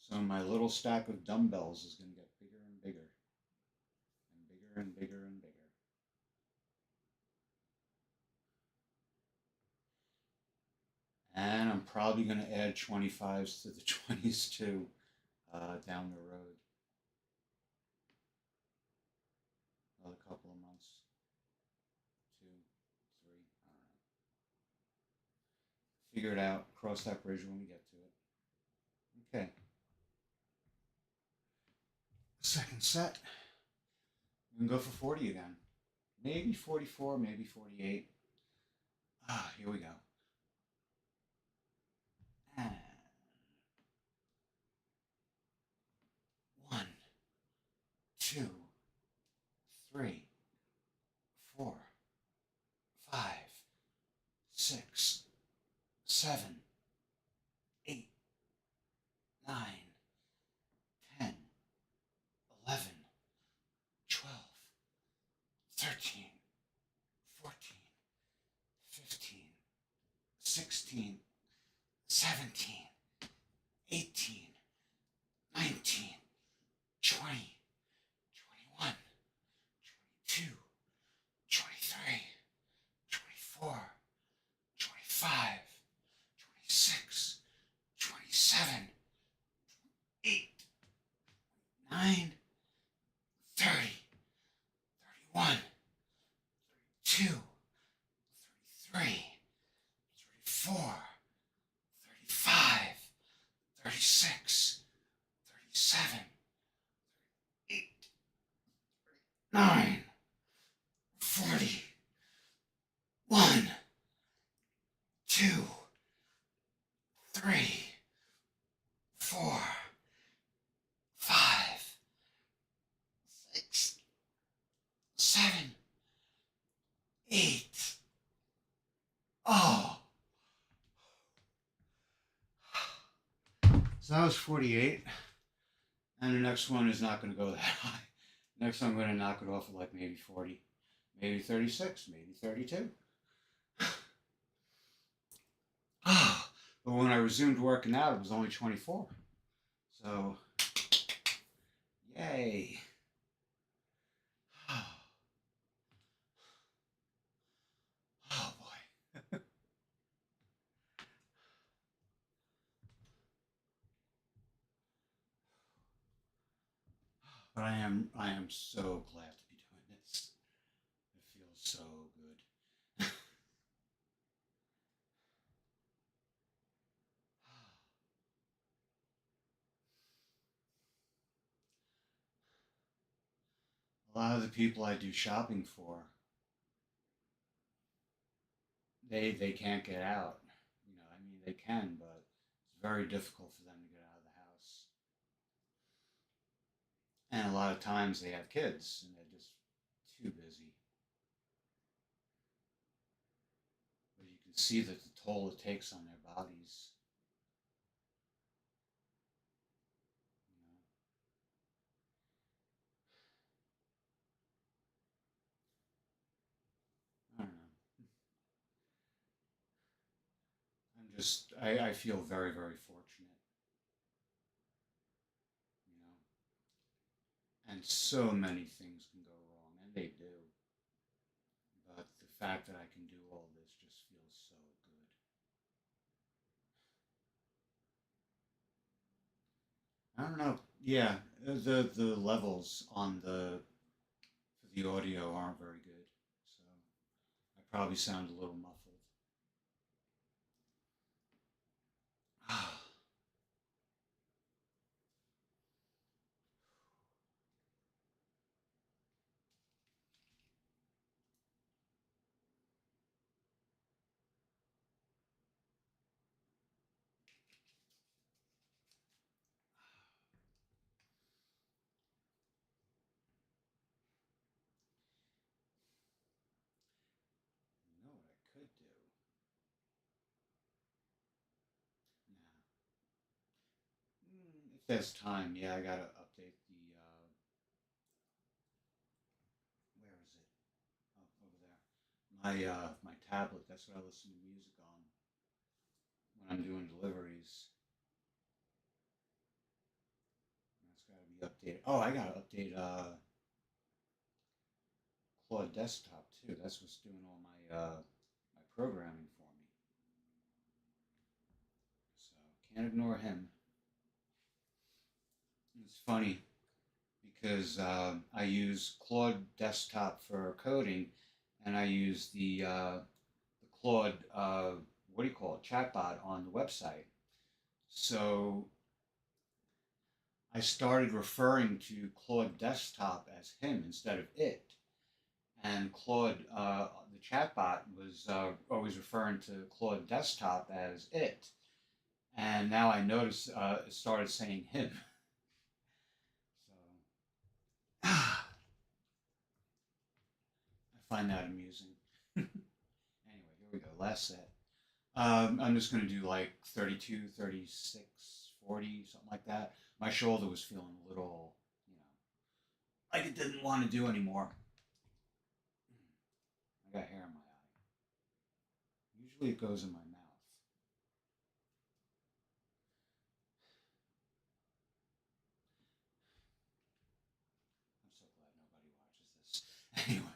So my little stack of dumbbells is going to get bigger and bigger and bigger and bigger and bigger. And I'm probably going to add 25s to the 20s too down the road. Another couple of months, two, three, I don't know. Figure it out. Cross that bridge when we get to it. Okay. Second set. We can go for 40 again. Maybe 44, maybe 48. Here we go. And 1, 2, 3, 4, 5, 6, 7, 8, 9, 10, 11, 12, 13, 14, 15, 16, 17, 18, 19, 20, 21, 22, 23, 24, 25, 26, 27, 8, 9, 30, 31, 32, 33, 34, 35, 36, 37, 8, 9, 40, 1, 2, 3, 4, 5, 6, 7, 8. Oh. So that was 48. And the next one is not going to go that high. Next, I'm going to knock it off at like maybe 40, maybe 36, maybe 32. But when I resumed working out, it was only 24. So, yay. Oh boy. But I am so glad to be doing this. It feels so good. A lot of the people I do shopping for, they can't get out. I mean they can, but it's very difficult for them to get out of the house. And a lot of times they have kids and they're just too busy. But you can see that the toll it takes on their bodies. You know, I don't know. I feel very, very fortunate, you know, and so many things can go wrong, and they do. But the fact that I can do all this just feels so good. I don't know. Yeah, the levels on the audio aren't very good, so I probably sound a little muffled. there's time, yeah, I gotta update the. Where is it? Oh, over there. My tablet. That's what I listen to music on when I'm doing deliveries. That's gotta be updated. Oh, I gotta update Claude Desktop too. That's what's doing all my programming for me. So can't ignore him. It's funny because I use Claude Desktop for coding, and I use the Claude what do you call it, chatbot on the website. So I started referring to Claude Desktop as him instead of it, and Claude the chatbot was always referring to Claude Desktop as it, and now I noticed it started saying him. So I find that amusing. Anyway, here we go. Last set. I'm just going to do like 32, 36, 40, something like that. My shoulder was feeling a little, you know, like it didn't want to do anymore. I got hair in my eye. Usually it goes in my mouth. I'm so glad nobody watches this. Anyway,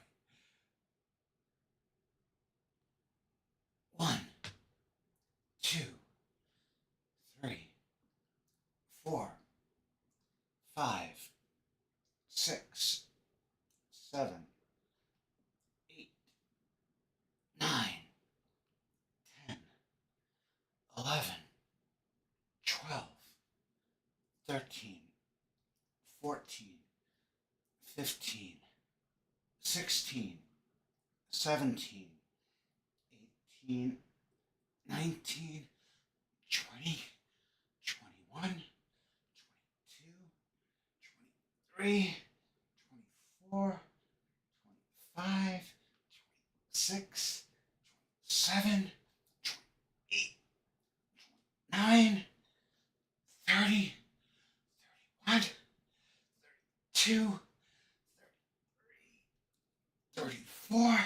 34,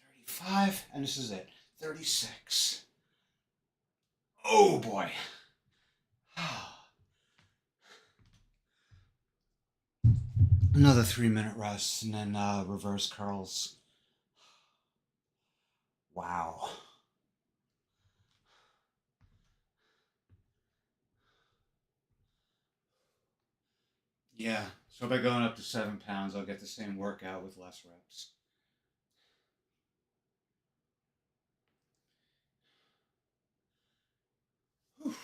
35, and this is it. 36. Oh boy. Another 3 minute rest and then reverse curls. Wow. Yeah. So by going up to 7 pounds, I'll get the same workout with less reps. Whew.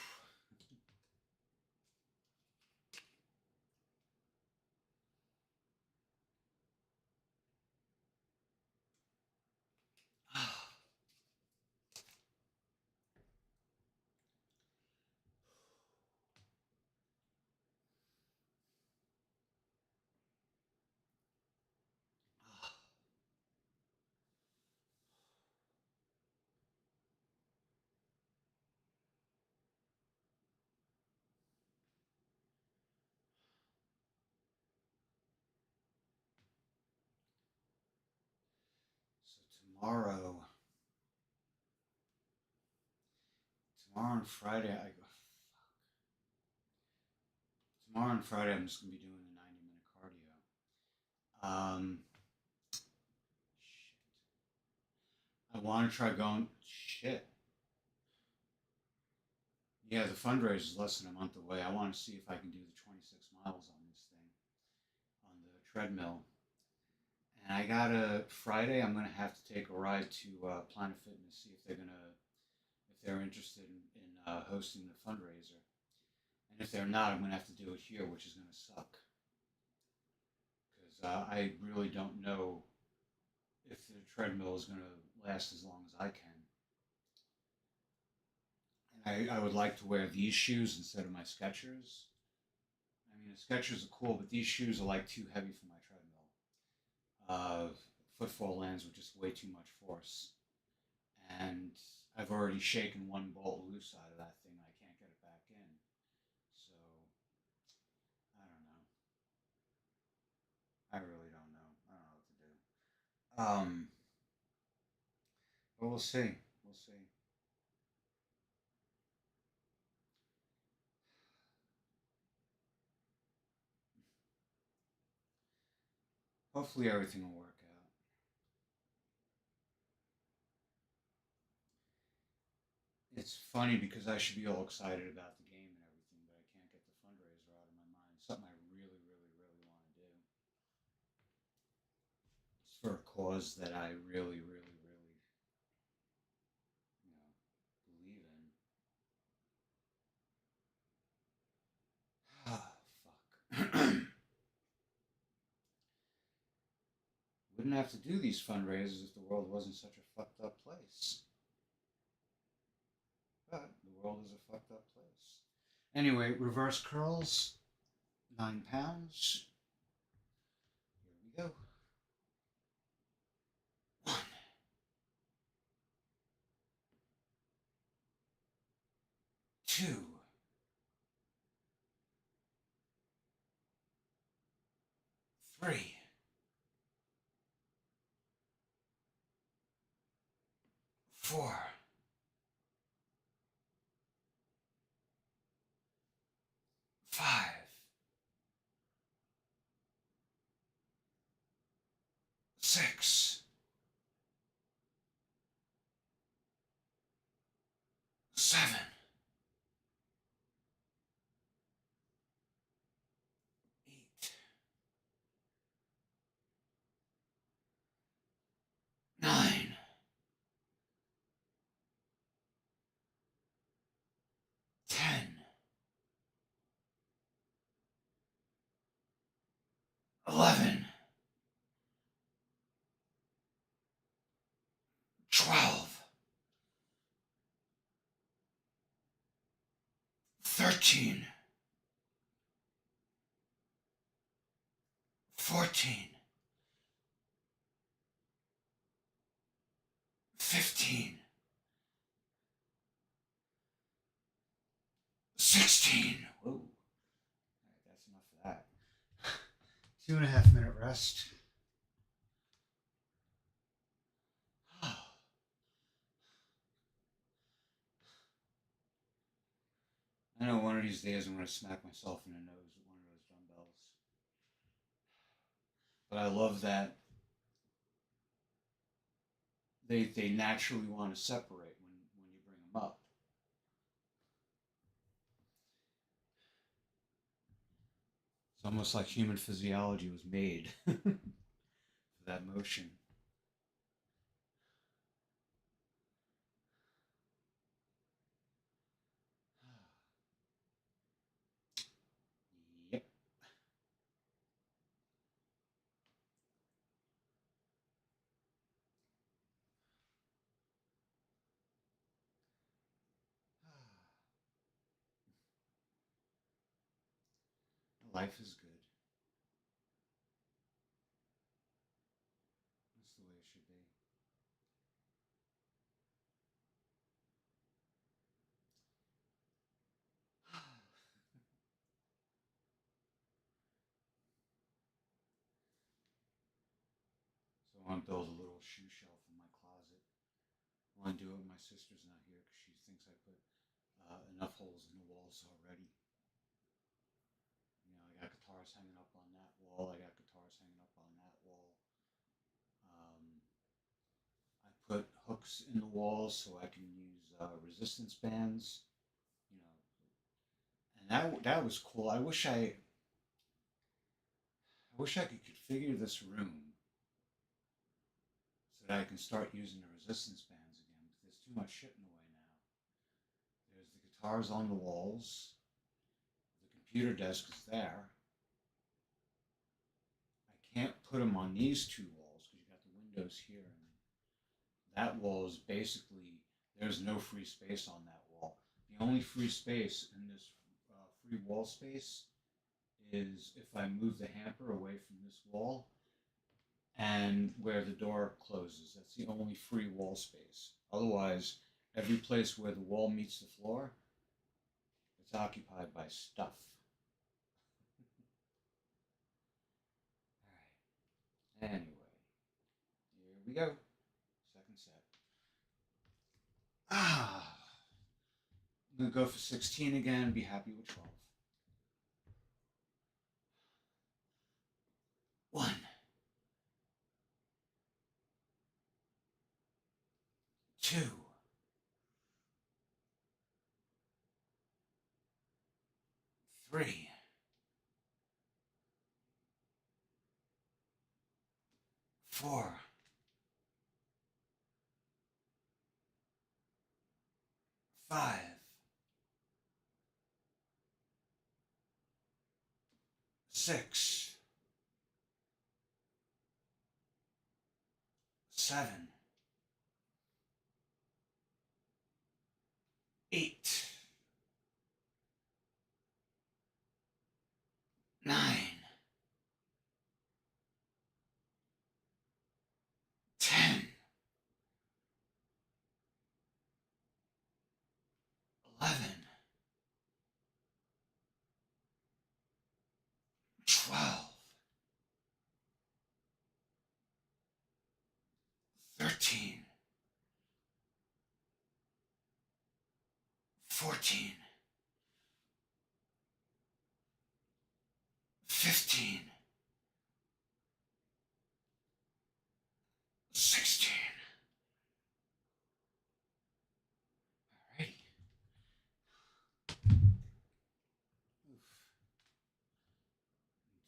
So tomorrow and Friday, tomorrow and Friday, I'm just gonna be doing a 90-minute cardio. Shit. I want to try going. Shit. Yeah, the fundraiser is less than a month away. I want to see if I can do the 26 miles on this thing on the treadmill. And I got a Friday. I'm gonna have to take a ride to Planet Fitness, see if they're interested in hosting the fundraiser. And if they're not, I'm gonna have to do it here, which is gonna suck because I really don't know if the treadmill is gonna last as long as I can. And I would like to wear these shoes instead of my Skechers. I mean, the Skechers are cool, but these shoes are like too heavy for my treadmill. Uh, Footfall lands with just way too much force, and I've already shaken one bolt loose out of that thing. I can't get it back in. So Um, but we'll see. We'll see. Hopefully everything will work out. It's funny because I should be all excited about the game and everything, but I can't get the fundraiser out of my mind. Something I really, really, really want to do. It's for a cause that I really, really, really, you know, believe in. Ah, fuck. Wouldn't have to do these fundraisers if the world wasn't such a fucked up place. But the world is a fucked up place. Anyway, reverse curls, 9 pounds. Here we go. 1, 2, 3, 4, 5, 6, 7, 8, 9, 10, 11, 12, 13, 14, 15, 16. Whoa. All right, that's enough of that. 2.5 minute rest. I know one of these days I'm going to smack myself in the nose with one of those dumbbells. But I love that they naturally want to separate when you bring them up. It's almost like human physiology was made for that motion. Yep. Life is good. That's the way it should be. So I want to build a little shoe shelf in my closet. I want to do it when my sister's not here because she thinks I put enough holes in the walls already. I got guitars hanging up on that wall. I got guitars hanging up on that wall. I put hooks in the walls so I can use resistance bands. You know, and that was cool. I wish I could configure this room so that I can start using the resistance bands again. Because there's too much shit in the way now. There's the guitars on the walls. The computer desk is there. I can't put them on these two walls because you got the windows here, and that wall is basically there's no free space on that wall. The only free space in this free wall space is if I move the hamper away from this wall and where the door closes. That's the only free wall space. Otherwise, every place where the wall meets the floor, it's occupied by stuff. All right. Anyway, here we go. Second set. Ah. I'm going to go for 16 again, be happy with 12. 1, 2, 3, 4, 5, 6, 7, 8, 9, 10, 11, 12, 13, 14, 15, 16. Alrighty. Oof.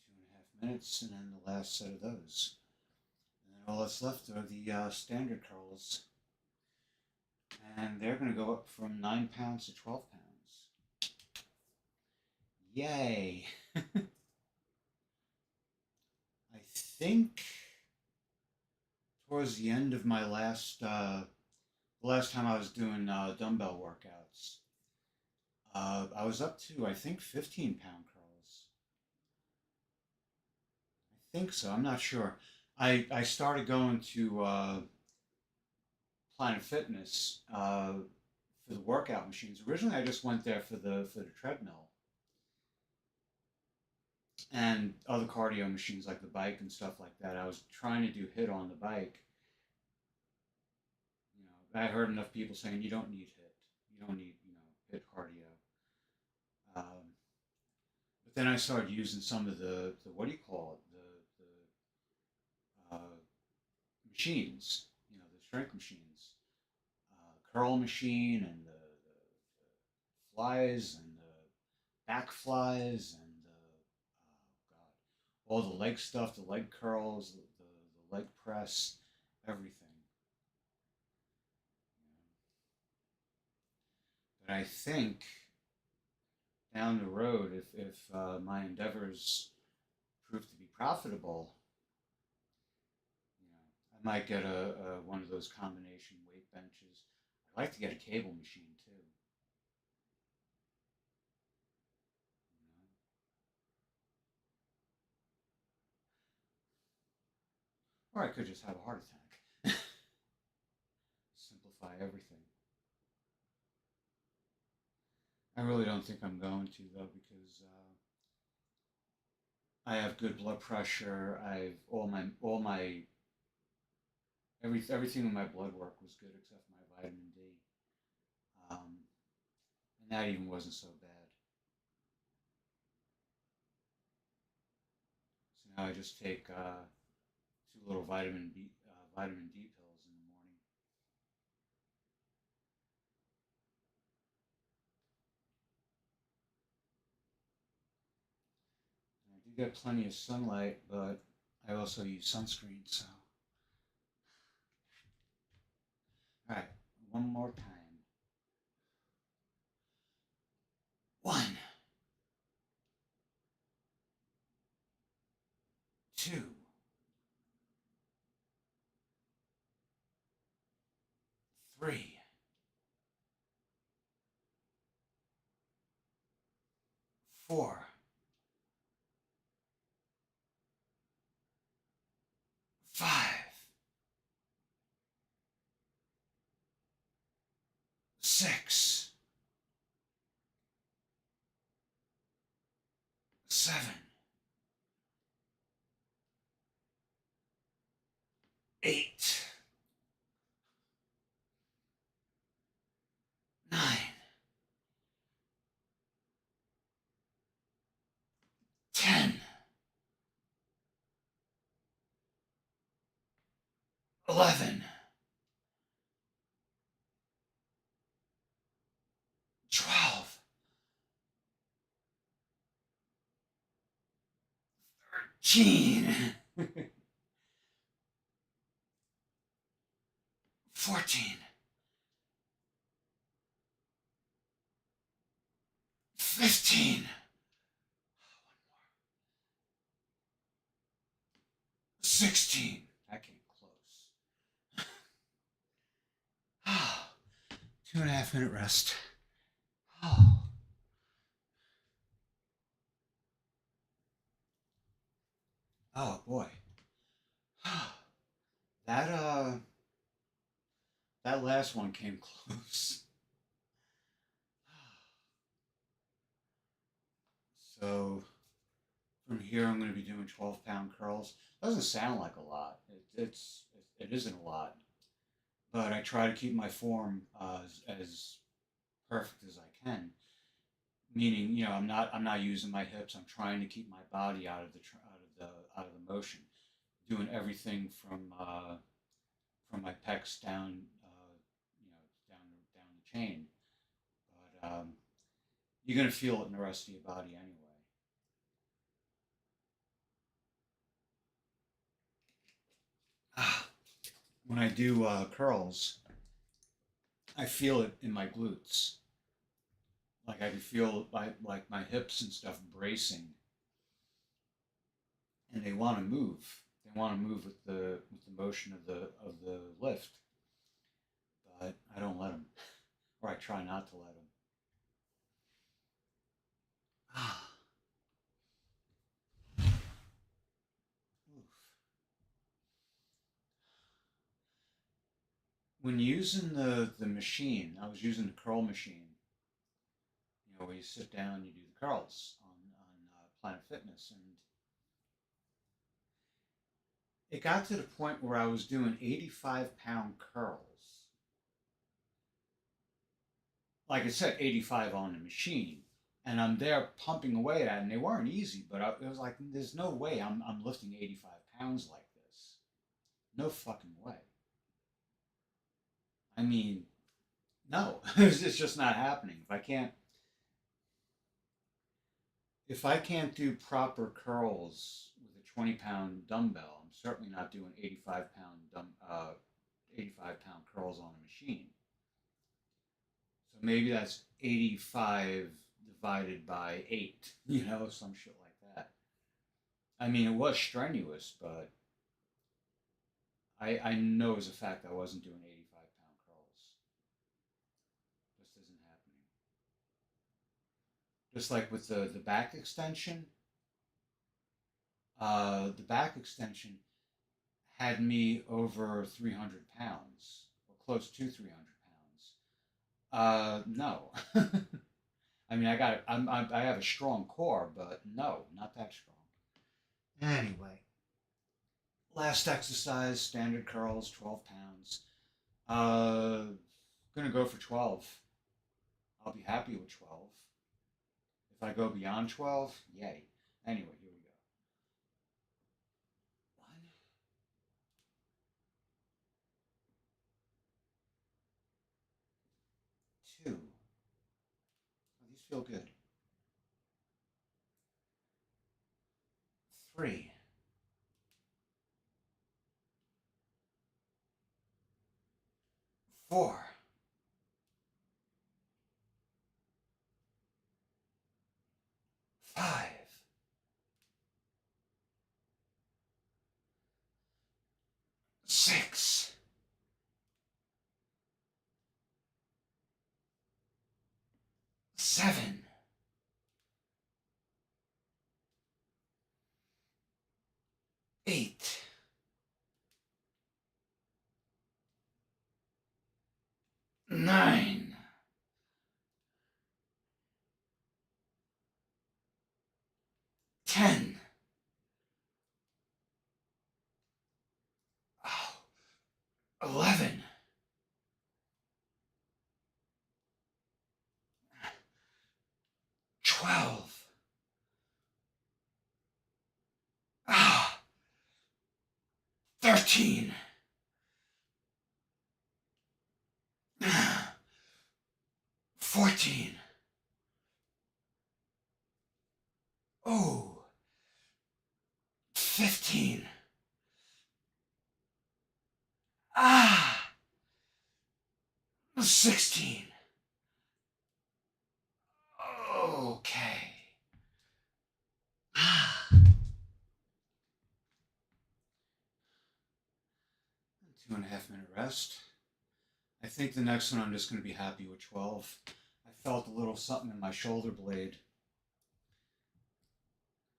2.5 minutes, and then the last set of those. And then all that's left are the standard curls. And they're going to go up from 9 pounds to 12 pounds. Yay! I think towards the end of my the last time I was doing dumbbell workouts, I was up to, I think, 15-pound curls. I think so. I'm not sure. I started going to Planet Fitness for the workout machines. Originally, I just went there for the treadmill and other cardio machines like the bike and stuff like that. I was trying to do HIIT on the bike. You know, I heard enough people saying you don't need HIIT. You don't need HIIT cardio. But then I started using some of the what do you call it the machines. The strength machines, curl machine and the flies and the back flies and all the leg stuff, the leg curls, the leg press, everything. But I think down the road, if my endeavors prove to be profitable, I might get a one of those combination weight benches. I'd like to get a cable machine too. Or I could just have a heart attack. Simplify everything. I really don't think I'm going to though, because I have good blood pressure. I've everything in my blood work was good except for my vitamin D, and that even wasn't so bad. So now I just take 2 little vitamin D pills in the morning. And I do get plenty of sunlight, but I also use sunscreen. So, all right, one more time. 1, 2, 3, 4, 5, 6, 7, 8, 11, 12, 13, 14, 15, 16. That came close. 2.5 minute rest. Oh, oh boy. That that last one came close. So from here, I'm going to be doing 12-pound curls. Doesn't sound like a lot. It isn't a lot, but I try to keep my form as perfect as I can. Meaning, I'm not using my hips. I'm trying to keep my body out of the motion, doing everything from my pecs down, down the chain. But you're gonna feel it in the rest of your body anyway. Ah, when I do curls, I feel it in my glutes. Like I can feel like my hips and stuff bracing, and they want to move. They want to move with the motion of the lift, but I don't let them, or I try not to let them. Ah, oof. When using the machine, I was using the curl machine. Where you sit down, and you do the curls on Planet Fitness, and it got to the point where I was doing 85-pound curls. Like I said, 85 on the machine, and I'm there pumping away at it, and they weren't easy, but it was like, there's no way I'm lifting 85 pounds like this. No fucking way. I mean, no, it's just not happening. If I can't do proper curls with a 20-pound dumbbell, I'm certainly not doing 85-pound curls on a machine. So maybe that's 85 divided by 8, some shit like that. I mean, it was strenuous, but I know as a fact I wasn't doing 85-pound curls. Just isn't happening. Just like with the back extension, the back extension had me over 300 pounds, or close to 300 pounds. No. I mean, I have a strong core, but no, not that strong. Anyway, last exercise, standard curls, 12 pounds. Gonna go for 12. I'll be happy with 12. If I go beyond 12, yay. Anyway, here we go. One, two. Oh, these feel good. Three, 4, 5, 6, 7, 8, 9, 10. Oh, 11, 12. 13, 14. Oh, 15. Ah, 16. Okay. Ah, 2.5 minute rest. I think the next one I'm just going to be happy with 12. I felt a little something in my shoulder blade.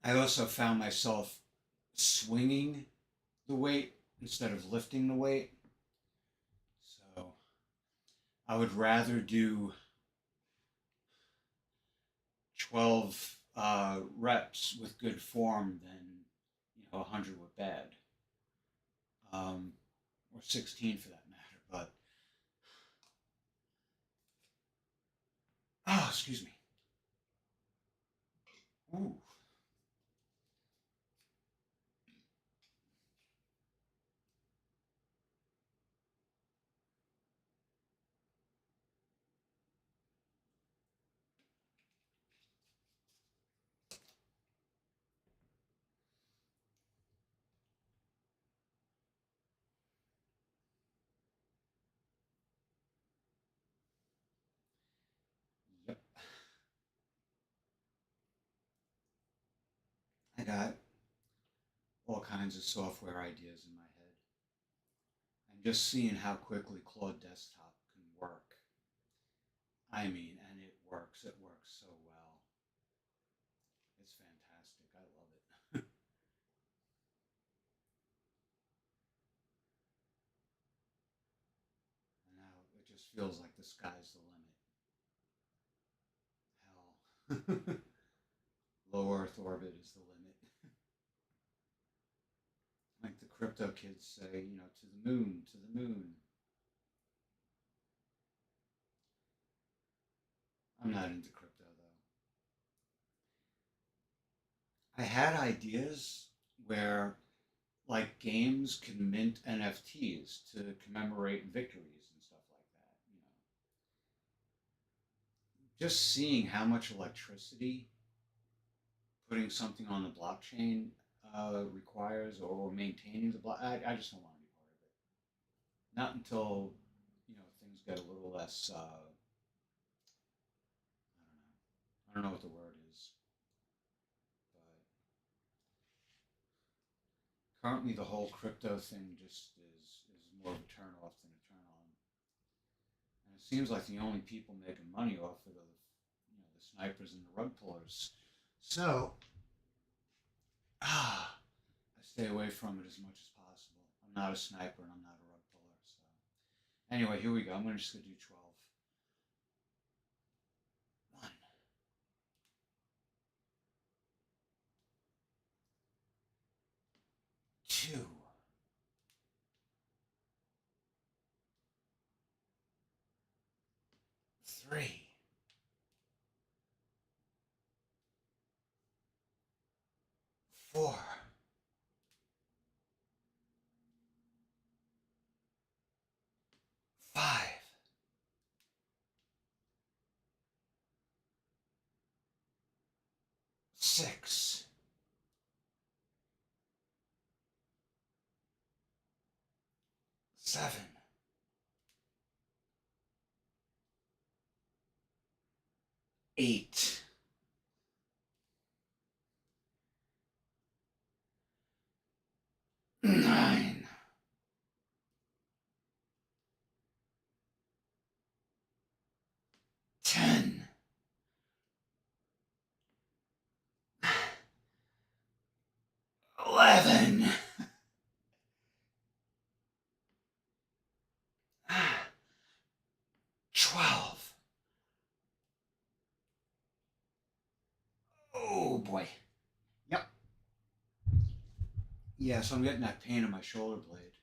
I also found myself swinging the weight instead of lifting the weight. So I would rather do 12 reps with good form than 100 with bad, or 16 for that matter. But excuse me. Ooh. Yep. I got all kinds of software ideas in my head. I'm just seeing how quickly Claude Desktop can work. I mean, and it works. It works so well. It's fantastic. I love it. And now it just feels like the sky's the limit. Hell. Low Earth orbit is the limit. Like the crypto kids say, to the moon, to the moon. I'm not into crypto though. I had ideas where like games can mint NFTs to commemorate victories and stuff like that. Just seeing how much electricity putting something on the blockchain requires, or maintaining the block, I just don't want to be part of it. Not until things get a little less. I don't know what the word is, but currently the whole crypto thing just is more of a turn off than a turn on. And it seems like the only people making money off of the snipers and the rug pullers. So I stay away from it as much as possible. I'm not a sniper and I'm not a rug puller. So anyway, here we go. I'm just gonna do 12. 1, 2, 3, 4, 5, 6, 7, 8, 9, 10, 11, 12. Oh boy. Yep. Yeah, so I'm getting that pain in my shoulder blade.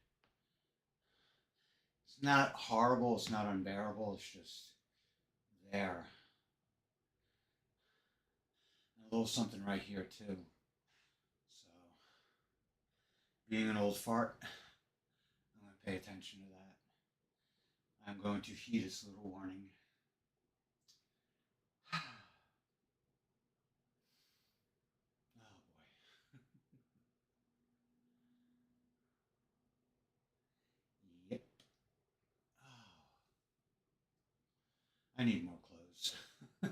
It's not horrible, it's not unbearable, it's just there. And a little something right here too. So, being an old fart, I'm going to pay attention to that. I'm going to heed its little warning. I need more clothes. I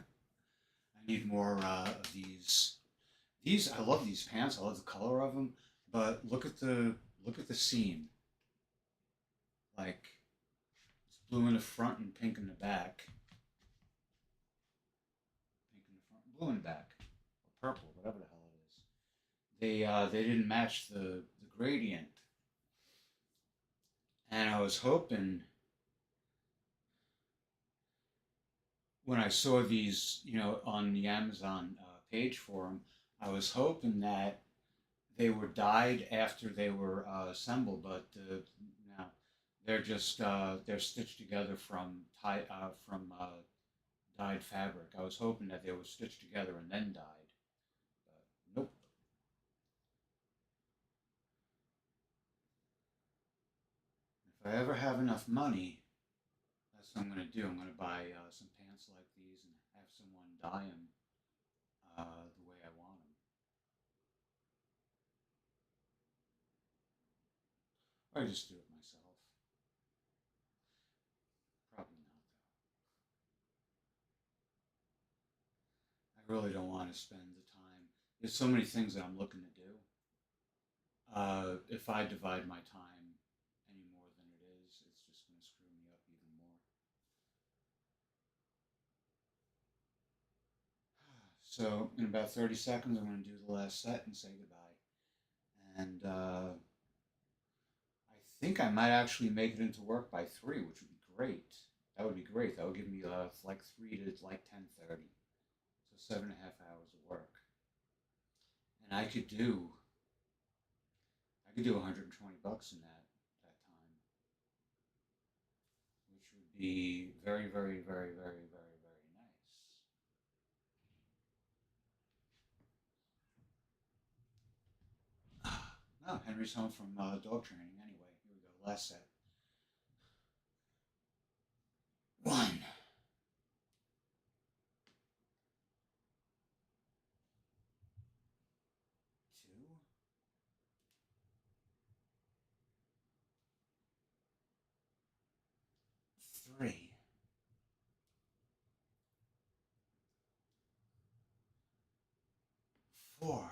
need more of these. These I love these pants. I love the color of them. But look at the seam. Like it's blue in the front and pink in the back. Pink in the front, blue in the back, or purple, whatever the hell it is. They didn't match the gradient, and I was hoping when I saw these, on the Amazon page for them, I was hoping that they were dyed after they were assembled, but no, they're stitched together from dyed fabric. I was hoping that they were stitched together and then dyed, but nope. If I ever have enough money, that's what I'm going to do. I'm going to buy some pants like these and have someone dye them the way I want them. Or I just do it myself. Probably not, though. I really don't want to spend the time. There's so many things that I'm looking to do. If I divide my time any more than it is, it's just going to screw me up even more. So, in about 30 seconds, I'm going to do the last set and say goodbye. And I think I might actually make it into work by 3, which would be great. That would be great. That would give me like 3 to like 10:30, so 7.5 hours of work, and I could do $120 in that time, which would be very, very, very, very, very, very nice. Oh, Henry's home from dog training anyway. Here we go. Last set. 1, 2, 3, 4,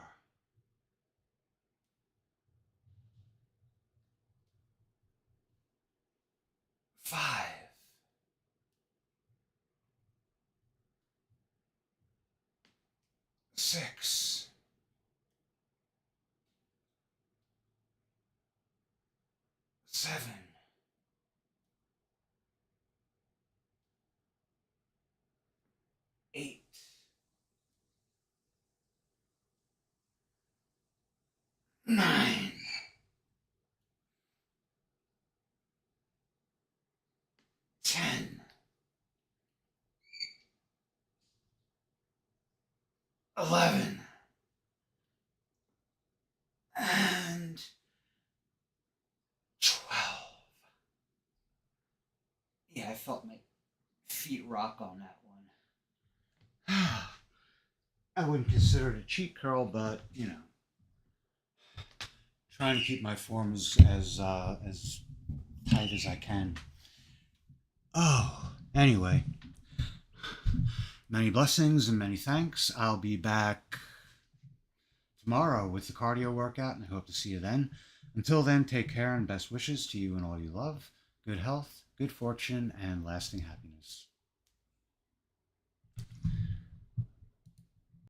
5, 6, 7, 8, 9, 10, 11, and 12. Yeah, I felt my feet rock on that one. I wouldn't consider it a cheat curl, but trying to keep my form as tight as I can. Oh, anyway, many blessings and many thanks. I'll be back tomorrow with the cardio workout, and I hope to see you then. Until then, take care and best wishes to you and all you love. Good health, good fortune, and lasting happiness.